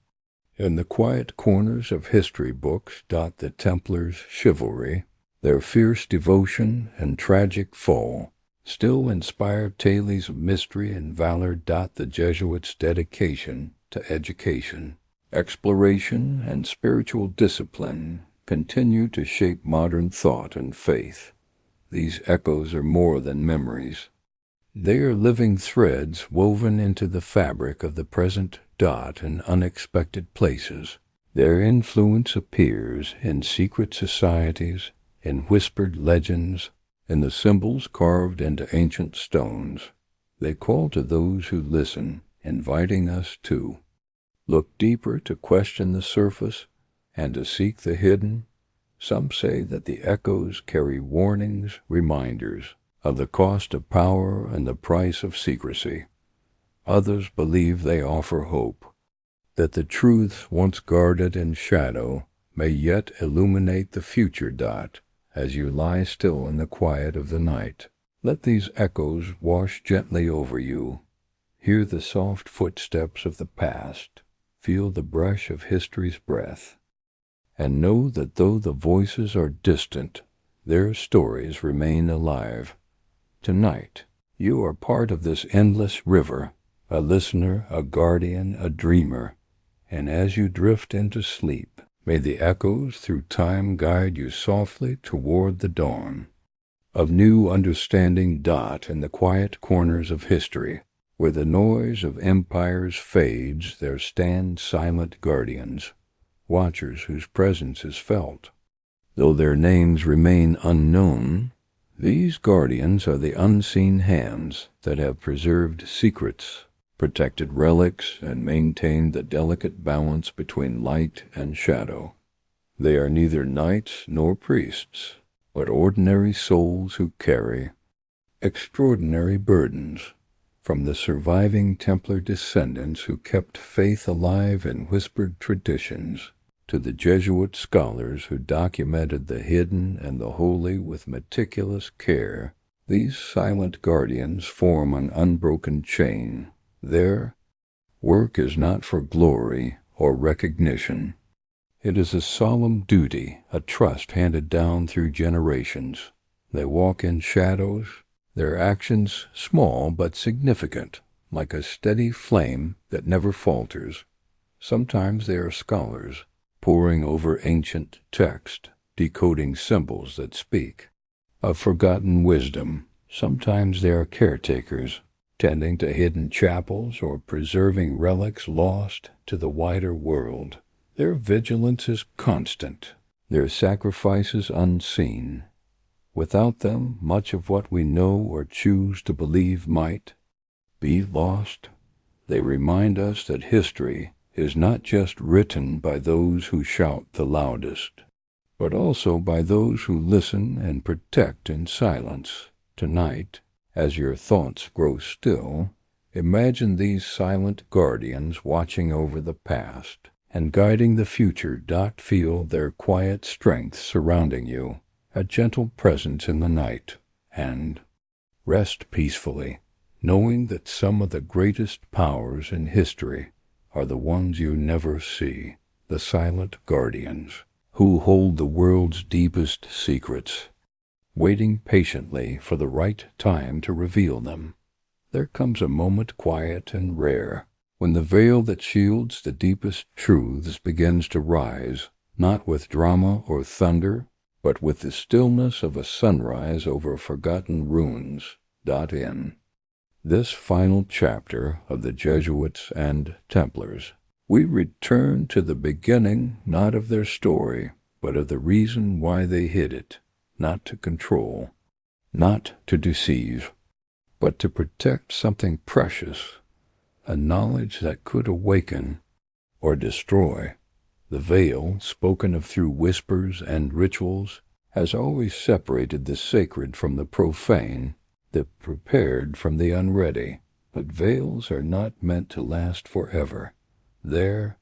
In the quiet corners of history books. The Templars' chivalry, their fierce devotion and tragic fall, still inspire tales of mystery and valor. The Jesuits' dedication to education, exploration, and spiritual discipline continue to shape modern thought and faith. These echoes are more than memories. They are living threads woven into the fabric of the present. In unexpected places, Their influence appears in secret societies, in whispered legends, in the symbols carved into ancient stones. They call to those who listen, inviting us to look deeper, to question the surface, and to seek the hidden. Some say that the echoes carry warnings, reminders of the cost of power and the price of secrecy. Others believe they offer hope, that the truths once guarded in shadow may yet illuminate the future. As you lie still in the quiet of the night, let these echoes wash gently over you. Hear the soft footsteps of the past, feel the brush of history's breath, and know that though the voices are distant, their stories remain alive. Tonight, you are part of this endless river, a listener, a guardian, a dreamer, and as you drift into sleep, may the echoes through time guide you softly toward the dawn of new understanding. In the quiet corners of history, where the noise of empires fades, there stand silent guardians, watchers whose presence is felt. Though their names remain unknown, these guardians are the unseen hands that have preserved secrets, protected relics, and maintained the delicate balance between light and shadow. They are neither knights nor priests, but ordinary souls who carry extraordinary burdens, from the surviving Templar descendants who kept faith alive in whispered traditions, to the Jesuit scholars who documented the hidden and the holy with meticulous care. These silent guardians form an unbroken chain. Their work is not for glory or recognition. It is a solemn duty, a trust handed down through generations. They walk in shadows, their actions small but significant, like a steady flame that never falters. Sometimes they are scholars, poring over ancient text, decoding symbols that speak of forgotten wisdom. Sometimes they are caretakers, tending to hidden chapels or preserving relics lost to the wider world. Their vigilance is constant, their sacrifices unseen. Without them, much of what we know or choose to believe might be lost. They remind us that history is not just written by those who shout the loudest, but also by those who listen and protect in silence. Tonight, as your thoughts grow still, imagine these silent guardians watching over the past and guiding the future. Feel their quiet strength surrounding you, a gentle presence in the night, and rest peacefully, knowing that some of the greatest powers in history are the ones you never see, the silent guardians who hold the world's deepest secrets, waiting patiently for the right time to reveal them. There comes a moment quiet and rare, when the veil that shields the deepest truths begins to rise, not with drama or thunder, but with the stillness of a sunrise over forgotten ruins. In this final chapter of the Jesuits and Templars, we return to the beginning, not of their story, but of the reason why they hid it, not to control, not to deceive, but to protect something precious, a knowledge that could awaken or destroy. The veil, spoken of through whispers and rituals, has always separated the sacred from the profane, the prepared from the unready. But veils are not meant to last forever. There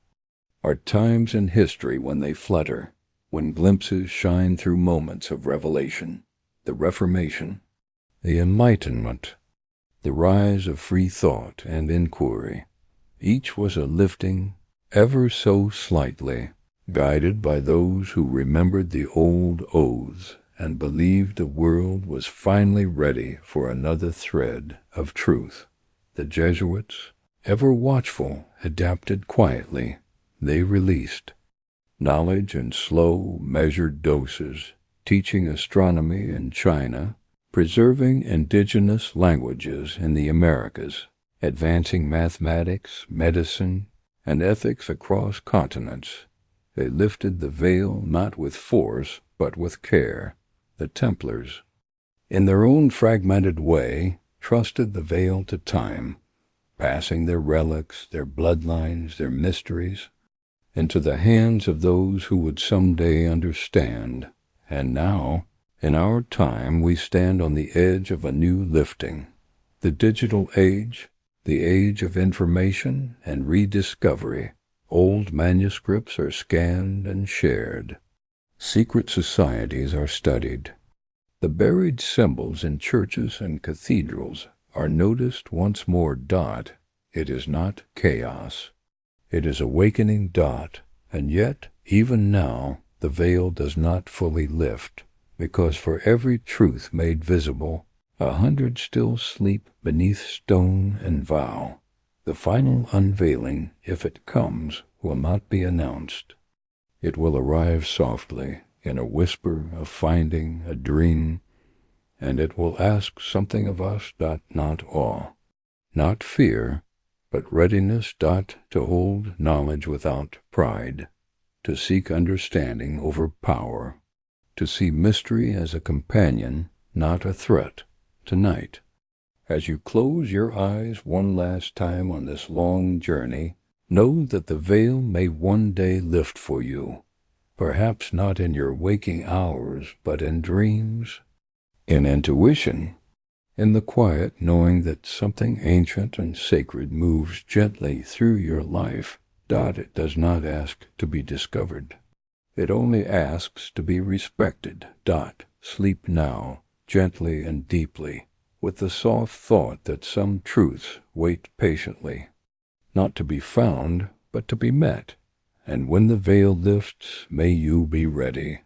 are times in history when they flutter, when glimpses shine through moments of revelation. The Reformation, the Enlightenment, the rise of free thought and inquiry. Each was a lifting, ever so slightly, guided by those who remembered the old oaths and believed the world was finally ready for another thread of truth. The Jesuits, ever watchful, adapted quietly. They released knowledge in slow, measured doses, teaching astronomy in China, preserving indigenous languages in the Americas, advancing mathematics, medicine, and ethics across continents. They lifted the veil not with force, but with care. The Templars, in their own fragmented way, trusted the veil to time, passing their relics, their bloodlines, their mysteries, into the hands of those who would someday understand. And now, in our time, we stand on the edge of a new lifting. The digital age, the age of information and rediscovery. Old manuscripts are scanned and shared. Secret societies are studied. The buried symbols in churches and cathedrals are noticed once more. It is not chaos. It is awakening. And yet, even now, the veil does not fully lift, because for every truth made visible, 100 still sleep beneath stone and vow. The final unveiling, if it comes, will not be announced. It will arrive softly, in a whisper of finding a dream, and it will ask something of us. Not awe, not fear, but readiness. To hold knowledge without pride, to seek understanding over power, to see mystery as a companion, not a threat. Tonight, as you close your eyes one last time on this long journey, know that the veil may one day lift for you, perhaps not in your waking hours, but in dreams, in intuition, in the quiet knowing that something ancient and sacred moves gently through your life. It does not ask to be discovered. It only asks to be respected. Sleep now, gently and deeply, with the soft thought that some truths wait patiently, not to be found, but to be met. And when the veil lifts, may you be ready.